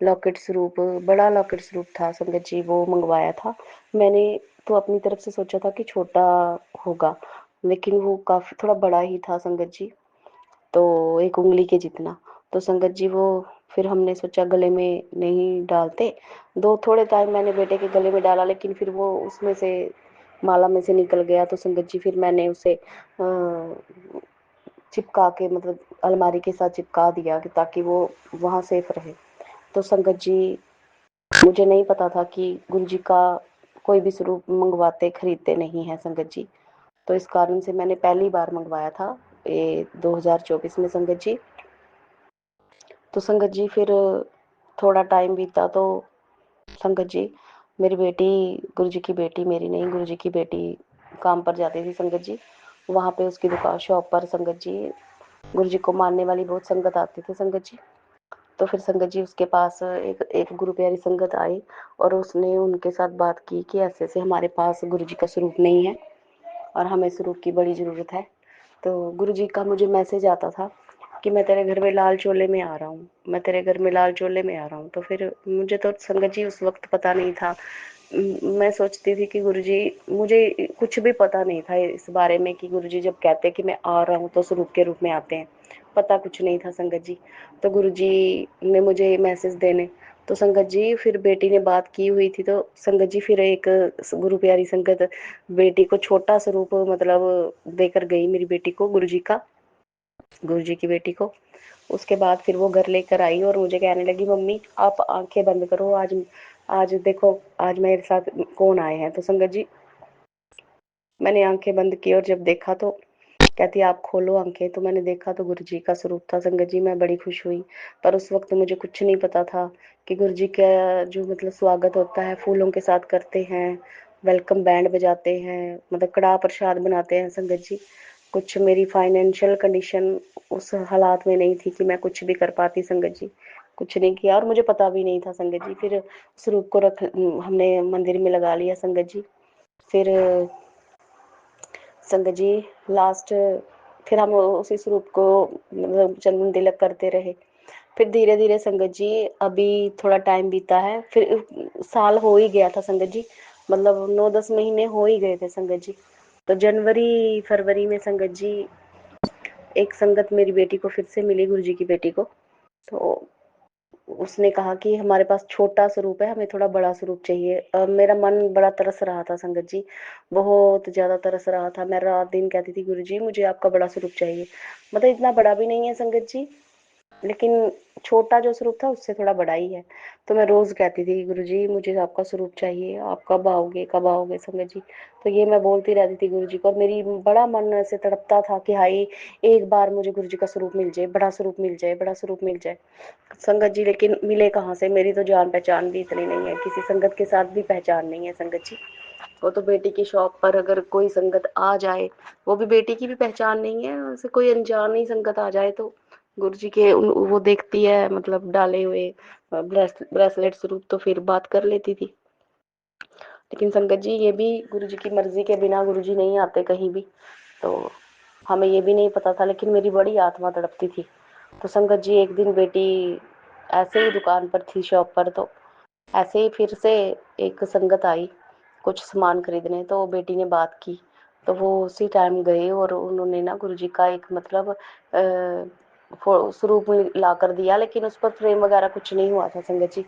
लॉकेट स्वरूप, बड़ा लॉकेट स्वरूप था संगत जी, वो मंगवाया था मैंने। तो अपनी तरफ से सोचा था कि छोटा होगा, लेकिन वो काफ़ी थोड़ा बड़ा ही था संगत जी, तो 1 उंगली के जितना। तो संगत जी वो फिर हमने सोचा गले में नहीं डालते। दो थोड़े टाइम मैंने बेटे के गले में डाला, लेकिन फिर वो उसमें से माला में से निकल गया। तो संगत जी फिर मैंने उसे चिपका के, मतलब अलमारी के साथ चिपका दिया कि ताकि वो वहाँ सेफ रहे। तो संगत जी, मुझे नहीं पता था कि गुरु जी का कोई भी स्वरूप मंगवाते खरीदते नहीं है संगत जी। तो इस कारण से मैंने पहली बार मंगवाया था ये 2024 में संगत जी। तो संगत जी फिर थोड़ा टाइम बीता तो संगत जी, मेरी बेटी, गुरु जी की बेटी, मेरी नहीं, गुरु जी की बेटी काम पर जाती थी संगत जी। वहाँ पे उसकी दुकान शॉप पर संगत जी गुरु जी को मानने वाली बहुत संगत आती थी संगत जी। तो फिर संगत जी उसके पास एक एक गुरु प्यारी संगत आई और उसने उनके साथ बात की कि ऐसे ऐसे हमारे पास गुरु जी का स्वरूप नहीं है और हमें स्वरूप की बड़ी ज़रूरत है। तो गुरु जी का मुझे मैसेज आता था कि मैं तेरे घर में लाल चोले में आ रहा हूँ, मैं तेरे घर में लाल चोले में आ रहा हूँ। तो फिर मुझे तो संगत जी उस वक्त पता नहीं था। मैं सोचती थी कि गुरुजी, मुझे कुछ भी पता नहीं था इस बारे में कि गुरुजी जब कहते हैं कि मैं आ रहा हूँ तो स्वरूप के रूप में आते हैं, पता कुछ नहीं था संगत जी। तो गुरुजी ने मुझे मैसेज देने, तो संगत जी फिर बेटी ने बात की हुई थी, तो संगत जी फिर एक गुरु प्यारी संगत बेटी को छोटा स्वरूप मतलब देकर गई, मेरी बेटी को गुरुजी का, गुरुजी की बेटी को। उसके बाद फिर वो घर लेकर आई और मुझे कहने लगी, मम्मी आप आंखें बंद करो, आज आज देखो आज मेरे साथ कौन आए हैं। तो संगत जी मैंने आंखें बंद की और जब देखा तो कहती आप खोलो आंखें। तो मैंने देखा तो गुरु जी का स्वरूप था संगत जी। मैं बड़ी खुश हुई, पर उस वक्त मुझे कुछ नहीं पता था कि गुरु जी का जो मतलब स्वागत होता है फूलों के साथ करते हैं, वेलकम बैंड बजाते हैं, मतलब कड़ाह प्रसाद बनाते हैं संगत जी। कुछ मेरी फाइनेंशियल कंडीशन उस हालात में नहीं थी कि मैं कुछ भी कर पाती संगत जी, कुछ नहीं किया और मुझे पता भी नहीं था संगत जी। फिर स्वरूप को रख हमने मंदिर में लगा लिया संगत जी। फिर संगत जी लास्ट फिर हम उसी स्वरूप को मतलब चंदन तिलक करते रहे। फिर धीरे धीरे संगत जी अभी थोड़ा टाइम बीता है, फिर साल हो ही गया था संगत जी, मतलब 9-10 महीने हो ही गए थे संगत जी। तो जनवरी फरवरी में संगत जी एक संगत मेरी बेटी को फिर से मिली, गुरुजी की बेटी को। तो उसने कहा कि हमारे पास छोटा स्वरूप है, हमें थोड़ा बड़ा स्वरूप चाहिए। मेरा मन बड़ा तरस रहा था संगत जी, बहुत ज़्यादा तरस रहा था। मैं रात दिन कहती थी गुरुजी मुझे आपका बड़ा स्वरूप चाहिए। मतलब इतना बड़ा भी नहीं है संगत जी, लेकिन छोटा जो स्वरूप था उससे थोड़ा बड़ा ही है। तो मैं रोज़ कहती थी गुरुजी मुझे आपका स्वरूप चाहिए, आप कब आओगे संगत जी। तो ये मैं बोलती रहती थी गुरुजी को, और मेरी बड़ा मन ऐसे तड़पता था कि हाय एक बार मुझे गुरुजी का स्वरूप मिल जाए, बड़ा स्वरूप मिल जाए, बड़ा स्वरूप मिल जाए संगत जी। लेकिन मिले कहाँ से, मेरी तो जान पहचान भी इतनी नहीं है, किसी संगत के साथ भी पहचान नहीं है संगत जी। वो तो बेटी की शॉप पर अगर कोई संगत आ जाए, वो भी बेटी की भी पहचान नहीं है, उसे कोई अनजान ही संगत आ जाए तो गुरु जी के वो देखती है, मतलब डाले हुए ब्रेसलेट स्वरूप, तो फिर बात कर लेती थी। लेकिन संगत जी ये भी गुरु जी की मर्जी के बिना गुरु जी नहीं आते कहीं भी, तो हमें ये भी नहीं पता था, लेकिन मेरी बड़ी आत्मा तड़पती थी। तो संगत जी एक दिन बेटी ऐसे ही दुकान पर थी, शॉप पर, तो ऐसे ही फिर से एक संगत आई कुछ सामान खरीदने, तो बेटी ने बात की, तो वो उसी टाइम गए और उन्होंने ना गुरुजी का एक मतलब स्वरूप ला कर दिया, लेकिन उस पर फ्रेम वगैरह कुछ नहीं हुआ था संगत जी।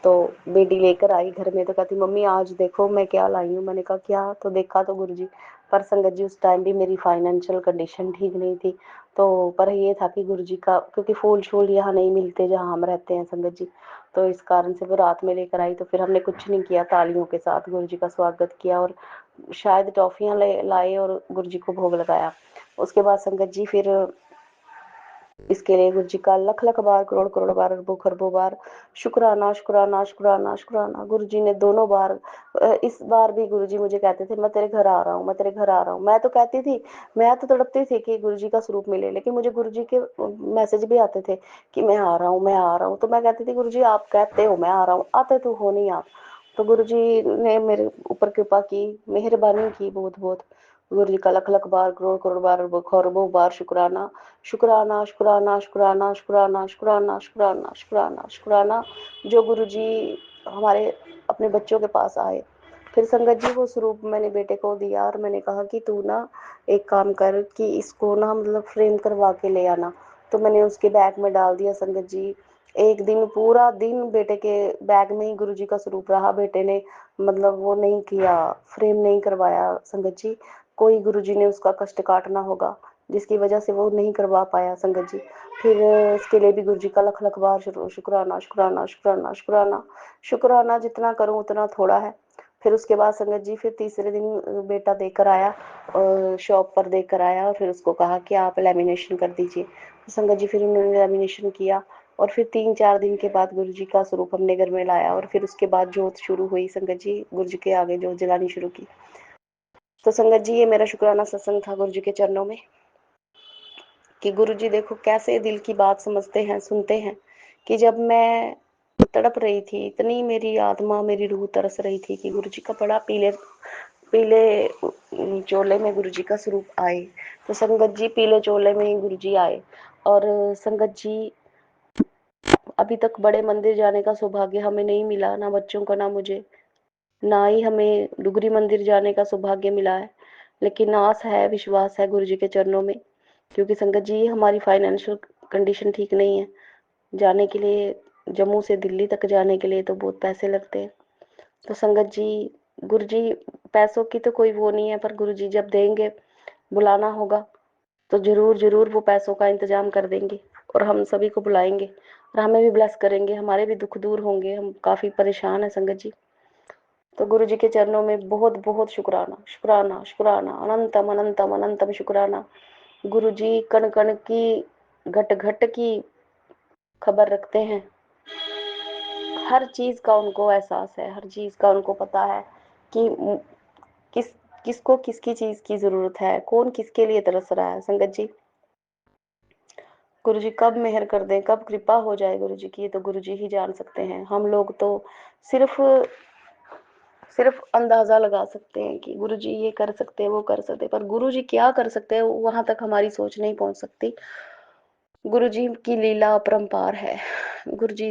तो बेटी लेकर आई घर में, तो कहती मम्मी आज देखो मैं क्या लाई हूँ। मैंने कहा क्या, तो देखा तो गुरुजी। पर संगत जी उस टाइम भी मेरी फाइनेंशियल कंडीशन ठीक नहीं थी, तो पर ये था कि गुरुजी का, क्योंकि फूल शूल यहाँ नहीं मिलते जहाँ हम रहते हैं संगत जी, तो इस कारण से वो रात में लेकर आई। तो फिर हमने कुछ नहीं किया, तालियों के साथ गुरुजी का स्वागत किया और शायद टॉफियाँ लाए और गुरुजी को भोग लगाया। उसके बाद संगत जी फिर इसके लिए गुरु जी का लख लख बार, करोड़ करोड़ बार, अरबों खरबों बार शुक्राना शुक्राना शुक्राना शुक्राना। गुरु जी ने दोनों बार, इस बार भी गुरु जी मुझे कहते थे मैं तेरे घर आ रहा हूँ, मैं तेरे घर आ रहा हूँ। मैं तो कहती थी, मैं तो तड़पती थी कि गुरु जी का स्वरूप मिले, लेकिन मुझे गुरु जी के मैसेज भी आते थे कि मैं आ रहा हूँ, मैं आ रहा हूँ। तो मैं कहती थी गुरु जी आप कहते हो मैं आ रहा हूँ, आते तो हो नहीं आप। तो गुरु जी ने मेरे ऊपर कृपा की, मेहरबानी की बहुत बहुत। गुरु जी का लख लख बार, करोड़ करोड़ बार, खरबों बार शुक्राना शुक्राना शुक्राना शुक्राना शुक्राना शुक्राना शुक्राना शुक्राना शुक्राना। जो गुरु जी हमारे अपने बच्चों के पास आए। फिर संगत जी वो स्वरूप मैंने बेटे को दिया और मैंने कहा कि तू ना एक काम कर कि इसको ना मतलब फ्रेम करवा के ले आना। तो मैंने उसके बैग में डाल दिया संगत जी। एक दिन पूरा दिन बेटे के बैग में ही गुरु जी का स्वरूप रहा। बेटे ने मतलब वो नहीं किया, फ्रेम नहीं करवाया संगत जी। कोई गुरु जी ने उसका कष्ट काटना होगा जिसकी वजह से वो नहीं करवा पाया संगत जी। फिर इसके लिए भी गुरु जी का लख लख बार शुक्राना शुक्राना शुक्राना शुक्राना शुक्राना। जितना करूं उतना थोड़ा है। फिर उसके बाद संगत जी फिर तीसरे दिन बेटा देकर आया और शॉप पर देकर आया और फिर उसको कहा कि आप लेमिनेशन कर दीजिए। तो संगत जी फिर उन्होंने लेमिनेशन किया और फिर 3-4 दिन के बाद गुरु जी का स्वरूप हमने घर में लाया और फिर उसके बाद जोत शुरू हुई संगत जी, गुरु जी के आगे जोत जलानी शुरू की। तो संगत जी ये मेरा शुक्राना सत्संग था गुरु जी के चरणों में कि गुरु जी देखो कैसे दिल की बात समझते हैं, सुनते हैं। कि जब मैं तड़प रही थी, इतनी मेरी आत्मा मेरी रूह तरस रही थी कि गुरु जी का बड़ा पीले पीले चोले में गुरु जी का स्वरूप आए। तो संगत जी पीले चोले में ही गुरु जी आए। और संगत जी अभी तक बड़े मंदिर जाने का सौभाग्य हमें नहीं मिला, ना बच्चों को ना मुझे, ना ही हमें डुगरी मंदिर जाने का सौभाग्य मिला है। लेकिन आस है, विश्वास है गुरु जी के चरणों में, क्योंकि संगत जी हमारी फाइनेंशियल कंडीशन ठीक नहीं है। जाने के लिए जम्मू से दिल्ली तक जाने के लिए तो बहुत पैसे लगते हैं। तो संगत जी गुरु जी पैसों की तो कोई वो नहीं है, पर गुरु जी जब देंगे, बुलाना होगा तो जरूर जरूर वो पैसों का इंतजाम कर देंगे और हम सभी को बुलाएंगे और हमें भी ब्लेस करेंगे, हमारे भी दुख दूर होंगे। हम काफ़ी परेशान हैं संगत जी। तो गुरु जी के चरणों में बहुत बहुत शुक्राना शुक्राना शुक्राना, अनंतम अनंतम अनंतम शुक्राना। गुरु जी कण कण की, घट घट की खबर रखते हैं। हर चीज़ का उनको एहसास है, हर चीज़ का उनको पता है कि किस किसको किसकी चीज़ की ज़रूरत है, कौन किसके लिए तरस रहा है संगत जी। गुरु जी कब मेहर कर दें, कब कृपा हो जाए गुरु जी की, ये तो गुरु जी ही जान सकते हैं। हम लोग तो सिर्फ सिर्फ अंदाजा लगा सकते हैं कि गुरु जी ये कर सकते हैं, वो कर सकते हैं, पर गुरु जी क्या कर सकते हैं वहां तक हमारी सोच नहीं पहुंच सकती। गुरु जी की लीला अपरंपार है। गुरु जी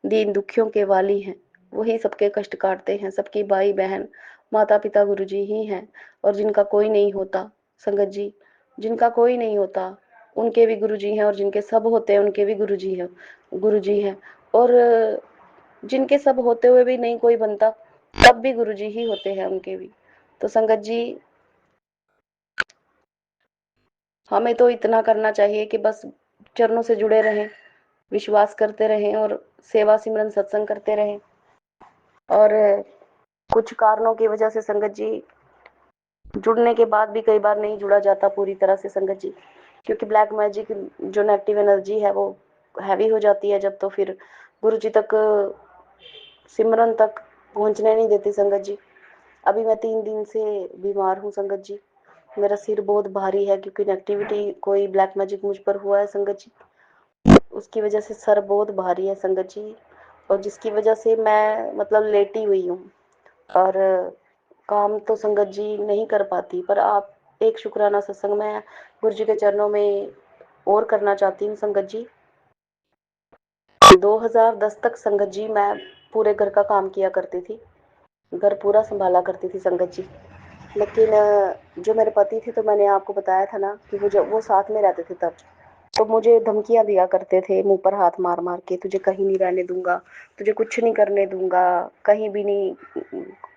दीन दुखियों के वाली हैं, वही सबके कष्ट काटते हैं, सबकी भाई बहन माता पिता गुरुजी ही हैं, और जिनका कोई नहीं होता संगत जी, जिनका कोई नहीं होता उनके भी गुरुजी हैं, और जिनके सब होते हैं उनके भी गुरुजी हैं। और जिनके सब होते हुए भी नहीं कोई बनता, तब भी गुरुजी ही होते हैं उनके भी। तो संगत जी, हमें तो इतना करना चाहिए कि बस चरणों से जुड़े रहें, विश्वास करते रहें और सेवा सिमरन सत्संग करते रहें। और कुछ कारणों की वजह से संगत जी, जुड़ने के बाद भी कई बार नहीं जुड़ा जाता पूरी तरह से संगत जी, क्योंकि ब्लैक मैजिक जो नेगेटिव एनर्जी है वो हैवी हो जाती है जब, तो फिर गुरु जी तक, सिमरन तक पहुंचने नहीं देती संगत जी। अभी मैं 3 दिन से बीमार हूँ संगत जी, मेरा सिर बहुत भारी है, क्योंकि नेगेटिविटी कोई ब्लैक मैजिक मुझ पर हुआ है संगत जी, उसकी वजह से सर बहुत भारी है संगत जी, और जिसकी वजह से मैं मतलब लेटी हुई हूँ, और काम तो संगत जी नहीं कर पाती। पर आप एक शुक्राना सत्संग में गुरु जी के चरणों में और करना चाहती हूँ संगत जी। 2010 तक संगत जी मैं पूरे घर का काम किया करती थी, घर पूरा संभाला करती थी संगत जी। लेकिन जो मेरे पति थे, तो मैंने आपको बताया था ना कि वो साथ में रहते थे तब, तो मुझे धमकियां दिया करते थे, मुंह पर हाथ मार मार के, तुझे कहीं नहीं रहने दूंगा, तुझे कुछ नहीं करने दूंगा, कहीं भी नहीं,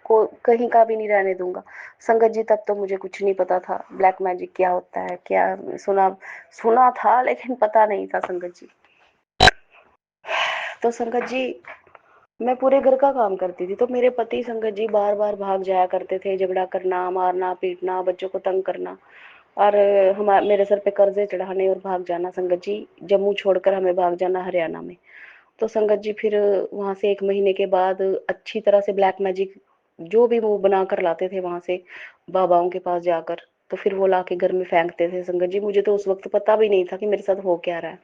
को कहीं का भी नहीं रहने दूंगा संगत जी। तब तो मुझे कुछ नहीं पता था ब्लैक मैजिक क्या होता है, क्या सुना सुना था लेकिन पता नहीं था संगत जी। तो संगत जी, मैं पूरे घर का काम करती थी, तो मेरे पति संगत जी बार बार भाग जाया करते थे, झगड़ा करना, मारना पीटना, बच्चों को तंग करना, और मेरे सर पे कर्जे चढ़ाने और भाग जाना संगत जी, जम्मू छोड़कर हमें भाग जाना हरियाणा में। तो संगत जी फिर वहां से 1 महीने के बाद अच्छी तरह से ब्लैक मैजिक जो भी वो बना कर लाते थे वहां से बाबाओं के पास जाकर, तो फिर वो लाके घर में फेंकते थे संगत जी। मुझे तो उस वक्त पता भी नहीं था कि मेरे साथ हो क्या रहा है।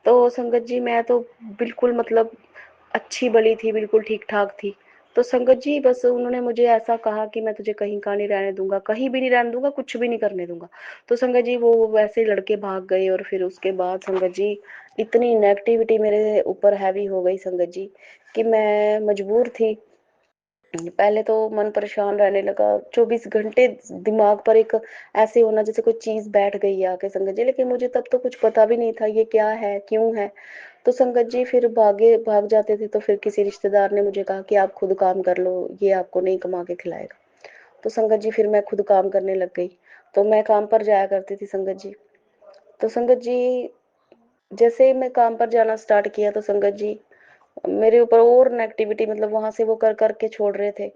तो संगत जी मैं तो बिल्कुल मतलब अच्छी बड़ी थी, बिल्कुल ठीक ठाक थी। तो संगत जी बस उन्होंने मुझे ऐसा कहा कि मैं तुझे कहीं का नहीं रहने दूंगा, कहीं भी नहीं रहने दूंगा, कुछ भी नहीं करने दूंगा। तो संगत जी वो वैसे ही लड़के भाग गए, और फिर उसके बाद संगत जी इतनी नेगेटिविटी मेरे ऊपर हैवी हो गई संगत जी, कि मैं मजबूर थी। पहले तो मन परेशान रहने लगा, 24 घंटे दिमाग पर एक ऐसे होना जैसे कोई चीज बैठ गई है आके संगत जी, लेकिन मुझे तब तो कुछ पता भी नहीं था ये क्या है क्यों है। तो संगत जी फिर भाग जाते थे, तो फिर किसी रिश्तेदार ने मुझे कहा कि आप खुद काम कर लो, ये आपको नहीं कमा के खिलाएगा। तो संगत जी फिर मैं खुद काम करने लग गई, तो मैं काम पर जाया करती थी संगत जी। तो संगत जी जैसे ही मैं काम पर जाना स्टार्ट किया, तो संगत जी मेरे ऊपर और नेगेटिविटी, मतलब वहां से वो कर करके छोड़ रहे थे,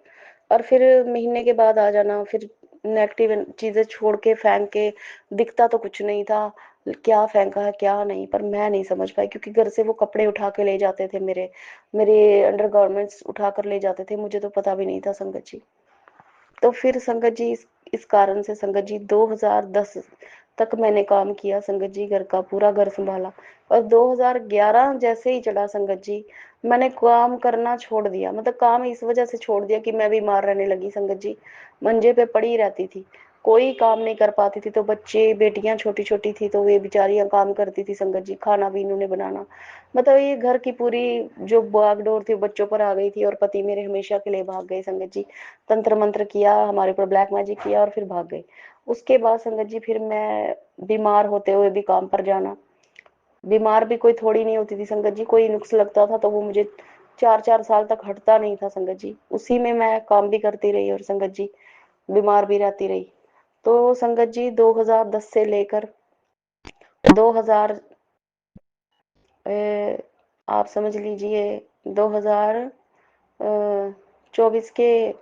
और फिर महीने के बाद आ जाना, फिर नेगेटिव चीजें छोड़ के फेंक के, दिखता तो कुछ नहीं था क्या फेंका है क्या नहीं, पर मैं नहीं समझ पाई, क्योंकि घर से वो कपड़े उठा के ले जाते थे, मेरे मेरे अंडरगारमेंट्स उठा कर ले जाते थे, मुझे तो पता भी नहीं था संगत जी। तो फिर संगत जी इस कारण से संगत जी 2010 तक मैंने काम किया संगत जी, घर का पूरा घर संभाला। और 2011 जैसे ही चढ़ा संगत जी, मैंने काम करना छोड़ दिया, मतलब काम इस वजह से छोड़ दिया कि मैं बीमार रहने लगी संगत जी, मंजे पे पड़ी रहती थी, कोई काम नहीं कर पाती थी। तो बच्चे बेटियां छोटी छोटी थी, तो वे बेचारियां काम करती थी संगत जी, खाना भी इन्होंने बनाना, मतलब ये घर की पूरी जो बागडोर थी बच्चों पर आ गई थी, और पति मेरे हमेशा के लिए भाग गए संगत जी, तंत्र मंत्र किया हमारे ऊपर, ब्लैक मैजिक किया और फिर भाग गए। उसके बाद संगत जी फिर मैं बीमार होते हुए भी काम पर जाना, बीमार भी कोई थोड़ी नहीं होती थी संगत जी, कोई नुक्स लगता था तो वो मुझे 4-4 साल तक हटता नहीं था संगत जी, उसी में मैं काम भी करती रही और संगत जी बीमार भी रहती रही। तो संगत जी 2010 से लेकर 2000 आप समझ लीजिए 2024 के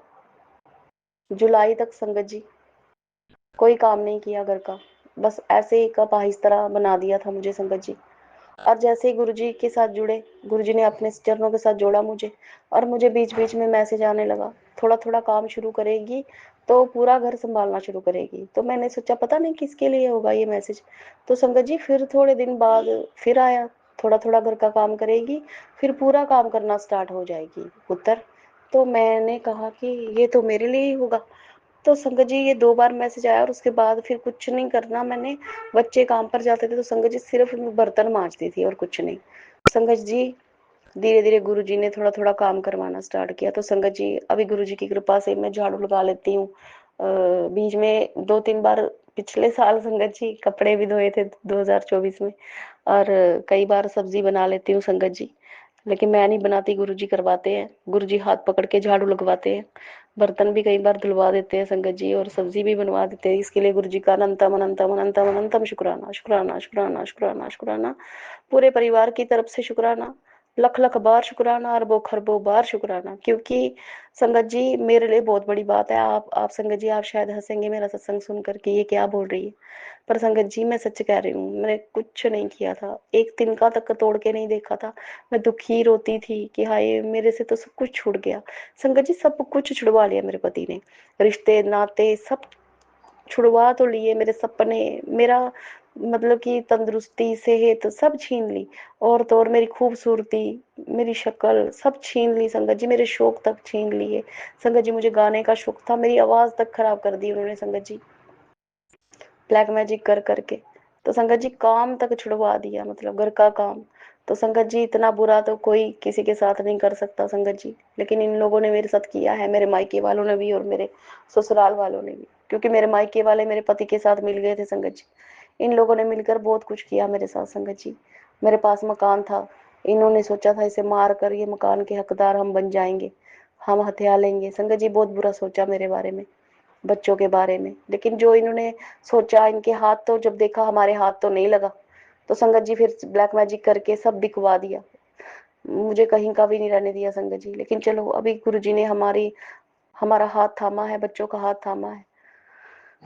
जुलाई तक संगत जी कोई काम नहीं किया घर का, बस ऐसे ही कप इस तरह बना दिया था मुझे संगत जी। और जैसे ही गुरुजी के साथ जुड़े, गुरुजी ने अपने चरणों के साथ जोड़ा मुझे, और मुझे बीच बीच में मैसेज आने लगा, थोड़ा थोड़ा काम शुरू करेगी तो पूरा घर संभालना शुरू करेगी। तो मैंने सोचा पता नहीं किसके लिए होगा ये मैसेज। तो संगत जी फिर थोड़े दिन बाद फिर आया, थोड़ा थोड़ा घर का काम करेगी, फिर पूरा काम करना स्टार्ट हो जाएगी उत्तर। तो मैंने कहा कि ये तो मेरे लिए ही होगा। तो संगत जी ये 2 बार मैसेज आया, और उसके बाद फिर कुछ नहीं करना मैंने, बच्चे काम पर जाते थे तो संगत जी सिर्फ मैं बर्तन मांजती थी और कुछ नहीं संगत जी। धीरे धीरे गुरुजी ने थोड़ा थोड़ा काम करवाना स्टार्ट किया। तो संगत जी अभी गुरुजी की कृपा से मैं झाड़ू लगा लेती हूँ। बीच में 2-3 बार पिछले साल संगत जी कपड़े भी धोए थे 2024 में, और कई बार सब्जी बना लेती हूँ संगत जी। लेकिन मैं नहीं बनाती, गुरुजी करवाते हैं। गुरुजी हाथ पकड़ के झाड़ू लगवाते हैं, बर्तन भी कई बार धुलवा देते हैं संगत जी, और सब्जी भी बनवा देते हैं। इसके लिए गुरुजी का अनंतम अनंतम अनंतम अनंतम शुक्राना शुक्राना शुक्राना शुक्राना शुक्राना। पूरे परिवार की तरफ से शुक्राना, लख लख बार शुक्राना, अरबों खरबों बार शुक्राना। क्योंकि संगत जी मेरे लिए बहुत बड़ी बात है। आप संगत जी आप शायद हंसेंगे मेरा सत्संग सुनकर कि ये क्या बोल रही है, पर संगत जी मैं सच कह रही हूँ, मैंने कुछ नहीं किया था, एक तिनका तक तोड़ के नहीं देखा था। मैं दुखी रोती थी कि हाय मेरे से तो सब कुछ छूट गया। संगत जी सब कुछ छुड़वा लिया मेरे पति ने, रिश्ते नाते सब छुड़वा तो लिए, मेरे सपने, मेरा मतलब कि तंदुरुस्ती सेहत सब छीन ली, और तो और मेरी खूबसूरती, मेरी शक्ल सब छीन ली संगत जी, मेरे शौक तक छीन लिए संगत जी। मुझे गाने का शौक था, मेरी आवाज तक खराब कर दी उन्होंने संगत जी, ब्लैक मैजिक कर करके। तो संगत जी काम तक छुड़वा दिया, मतलब घर का काम। तो संगत जी इतना बुरा तो कोई किसी के साथ नहीं कर सकता संगत जी, लेकिन इन लोगों ने मेरे साथ किया है, मेरे मायके वालों ने भी और मेरे ससुराल वालों ने भी। क्योंकि मेरे मायके वाले मेरे पति के साथ मिल गए थे संगत जी, इन लोगों ने मिलकर बहुत कुछ किया मेरे साथ संगत जी। मेरे पास मकान था, इन्होंने सोचा था इसे मार कर ये मकान के हकदार हम बन जाएंगे, हम हथिया लेंगे संगत जी। बहुत बुरा सोचा मेरे बारे में, बच्चों के बारे में। लेकिन जो इन्होंने सोचा, इनके हाथ तो जब देखा हमारे हाथ तो नहीं लगा, तो संगत जी फिर ब्लैक मैजिक करके सब बिकवा दिया, मुझे कहीं का भी नहीं रहने दिया संगत जी। लेकिन चलो अभी गुरु जी ने हमारा हाथ थामा है, बच्चों का हाथ थामा है।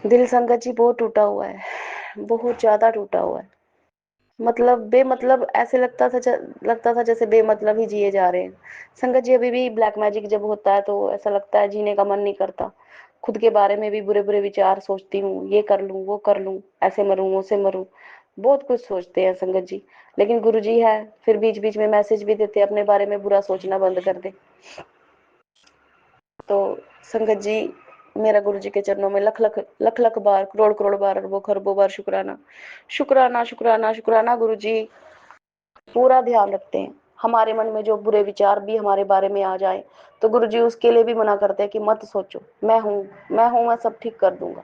दिल संगत जी बहुत टूटा हुआ है, बहुत ज्यादा टूटा हुआ है। मतलब बेमतलब ऐसे लगता था जैसे बेमतलब ही जिए जा रहे हैं संगत जी। अभी भी ब्लैक मैजिक जब होता है तो ऐसा लगता है जीने का मन नहीं करता। खुद के बारे में भी बुरे बुरे विचार सोचती हूँ, ये कर लूँ वो कर लूँ, ऐसे मरूँ वैसे मरूँ, बहुत कुछ सोचते हैं संगत जी। लेकिन गुरु जी है, फिर बीच बीच में मैसेज भी देते अपने बारे में बुरा सोचना बंद कर दे। तो संगत जी मेरा गुरु जी के चरणों में लख लख लख लख बार, करोड़ करोड़ बार, अरबों खरबों बार शुक्राना शुक्राना शुक्राना शुक्राना। गुरु जी पूरा ध्यान रखते हैं। हमारे मन में जो बुरे विचार भी हमारे बारे में आ जाए तो गुरु जी उसके लिए भी मना करते हैं कि मत सोचो, मैं हूँ मैं सब ठीक कर दूंगा।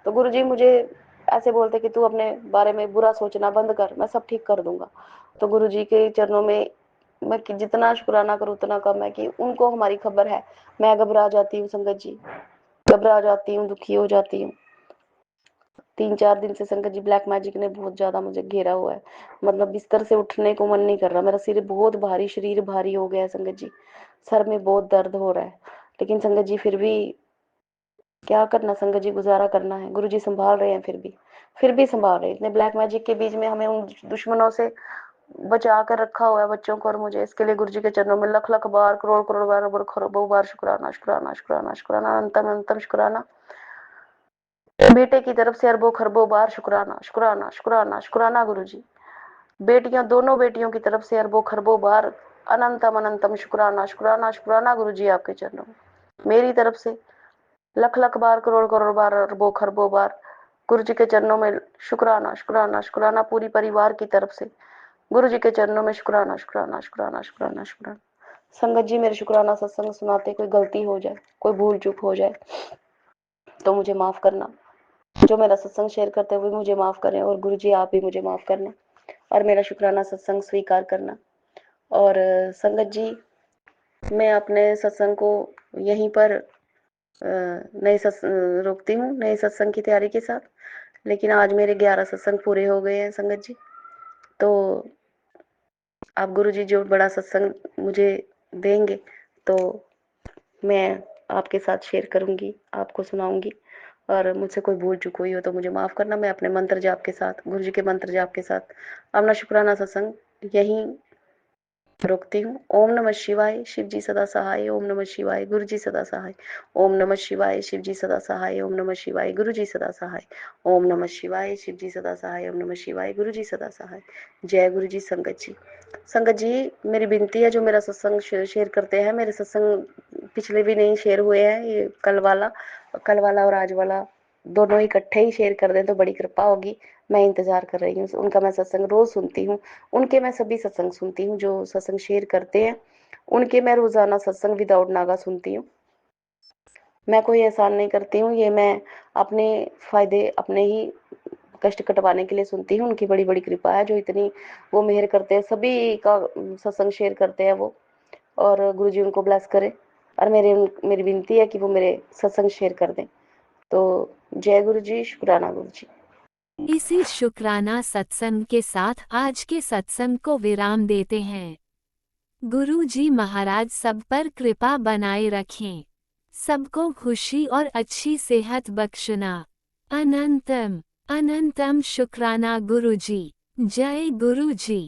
तो गुरु जी मुझे ऐसे बोलते कि तू अपने बारे में बुरा सोचना बंद कर, मैं सब ठीक कर दूंगा। तो गुरु जी के चरणों में मैं जितना शुक्राना करूँ उतना कम है कि उनको हमारी खबर है। मैं घबरा जाती हूँ संगत जी, घबरा जाती हूँ, दुखी हो जाती हूँ। 3-4 दिन से संगत जी ब्लैक मैजिक ने बहुत ज्यादा मुझे घेरा हुआ है, मतलब बिस्तर से उठने को मन नहीं कर रहा, मेरा सिर बहुत भारी, शरीर भारी हो गया है संगत जी, सर में बहुत दर्द हो रहा है। लेकिन संगत जी फिर भी क्या करना संगत जी, गुजारा करना है। गुरु जी संभाल रहे हैं, फिर भी संभाल रहे हैं। इतने ब्लैक मैजिक के बीच में हमें उन दुश्मनों से बचा कर रखा हुआ है, बच्चों को और मुझे। इसके लिए गुरु जी के चरणों में लख लख बार, करोड़ करोड़ बार, खरबों बार शुक्राना शुक्राना शुक्राना शुक्राना, अनंतम अनंतम शुक्राना। बेटे की तरफ से अरबों खरबों बार शुक्राना शुक्राना शुक्राना शुक्राना गुरु जी। बेटियां, दोनों बेटियों की तरफ से अरबों खरबों बार, अनंतम अनंतम शुक्राना शुक्राना शुक्राना गुरु जी आपके चरणों में। मेरी तरफ से लख लख बार, करोड़ करोड़ बार, अरबों खरबों बार गुरु जी के चरणों में शुक्राना शुक्राना शुक्राना। पूरी परिवार की तरफ से गुरु जी के चरणों में शुक्राना शुक्राना शुक्राना शुक्राना शुक्राना। संगत जी मेरे शुक्राना सत्संग सुनाते कोई गलती हो जाए, कोई भूल चूक हो जाए तो मुझे माफ करना। जो मेरा सत्संग शेयर करते हुए मुझे माफ करें, और गुरु जी आप भी मुझे माफ करना और मेरा शुक्राना सत्संग स्वीकार करना। और संगत जी मैं अपने सत्संग को यहीं पर रोकती हूँ नए सत्संग की तैयारी के साथ। लेकिन आज मेरे 11 सत्संग पूरे हो गए हैं संगत जी। तो आप गुरु जी जो बड़ा सत्संग मुझे देंगे तो मैं आपके साथ शेयर करूंगी, आपको सुनाऊंगी। और मुझसे कोई भूल चूक हुई हो तो मुझे माफ करना। मैं अपने मंत्र जाप के साथ, गुरु जी के मंत्र जाप के साथ अपना शुक्राना सत्संग यहीं रोकती हूँ। ओम नमः शिवाय, शिव जी सदा सहाय। ओम नमः शिवाय, गुरु जी सदा सहाय। ओम नमः शिवाय, शिव जी सदा सहाय। ओम नमः शिवाय, गुरु जी सदा सहाय। ओम नमः शिवाय, शिव जी सदा सहाय। ओम नमः शिवाय, गुरु जी सदा सहाय। जय गुरु जी। संगत जी, संगत जी मेरी विनती है जो मेरा सत्संग शेयर करते हैं, मेरे सत्संग पिछले भी नहीं शेयर हुए हैं, ये कल वाला और आज वाला दोनों इकट्ठे ही शेयर कर दें तो बड़ी कृपा होगी। मैं इंतजार कर रही हूँ उनका। मैं सत्संग रोज सुनती हूँ उनके। मैं सभी सत्संग सुनती हूँ जो सत्संग शेयर करते हैं उनके। मैं रोजाना सत्संग विदाउट नागा सुनती हूँ। मैं कोई एहसान नहीं करती हूँ, ये मैं अपने फायदे, अपने ही कष्ट कटवाने के लिए सुनती हूँ। उनकी बड़ी बड़ी कृपा है जो इतनी वो मेहर करते हैं, सभी का सत्संग शेयर करते हैं वो। और गुरुजी उनको ब्लेस करे। और मेरी विनती है कि वो मेरे सत्संग शेयर कर दें। तो जय गुरु जी, शुक्राना गुरु जी। इसी शुक्राना सत्संग के साथ आज के सत्संग को विराम देते हैं। गुरु जी महाराज सब पर कृपा बनाए रखें, सबको खुशी और अच्छी सेहत बख्शना। अनंतम अनंतम शुक्राना गुरु जी। जय गुरु जी।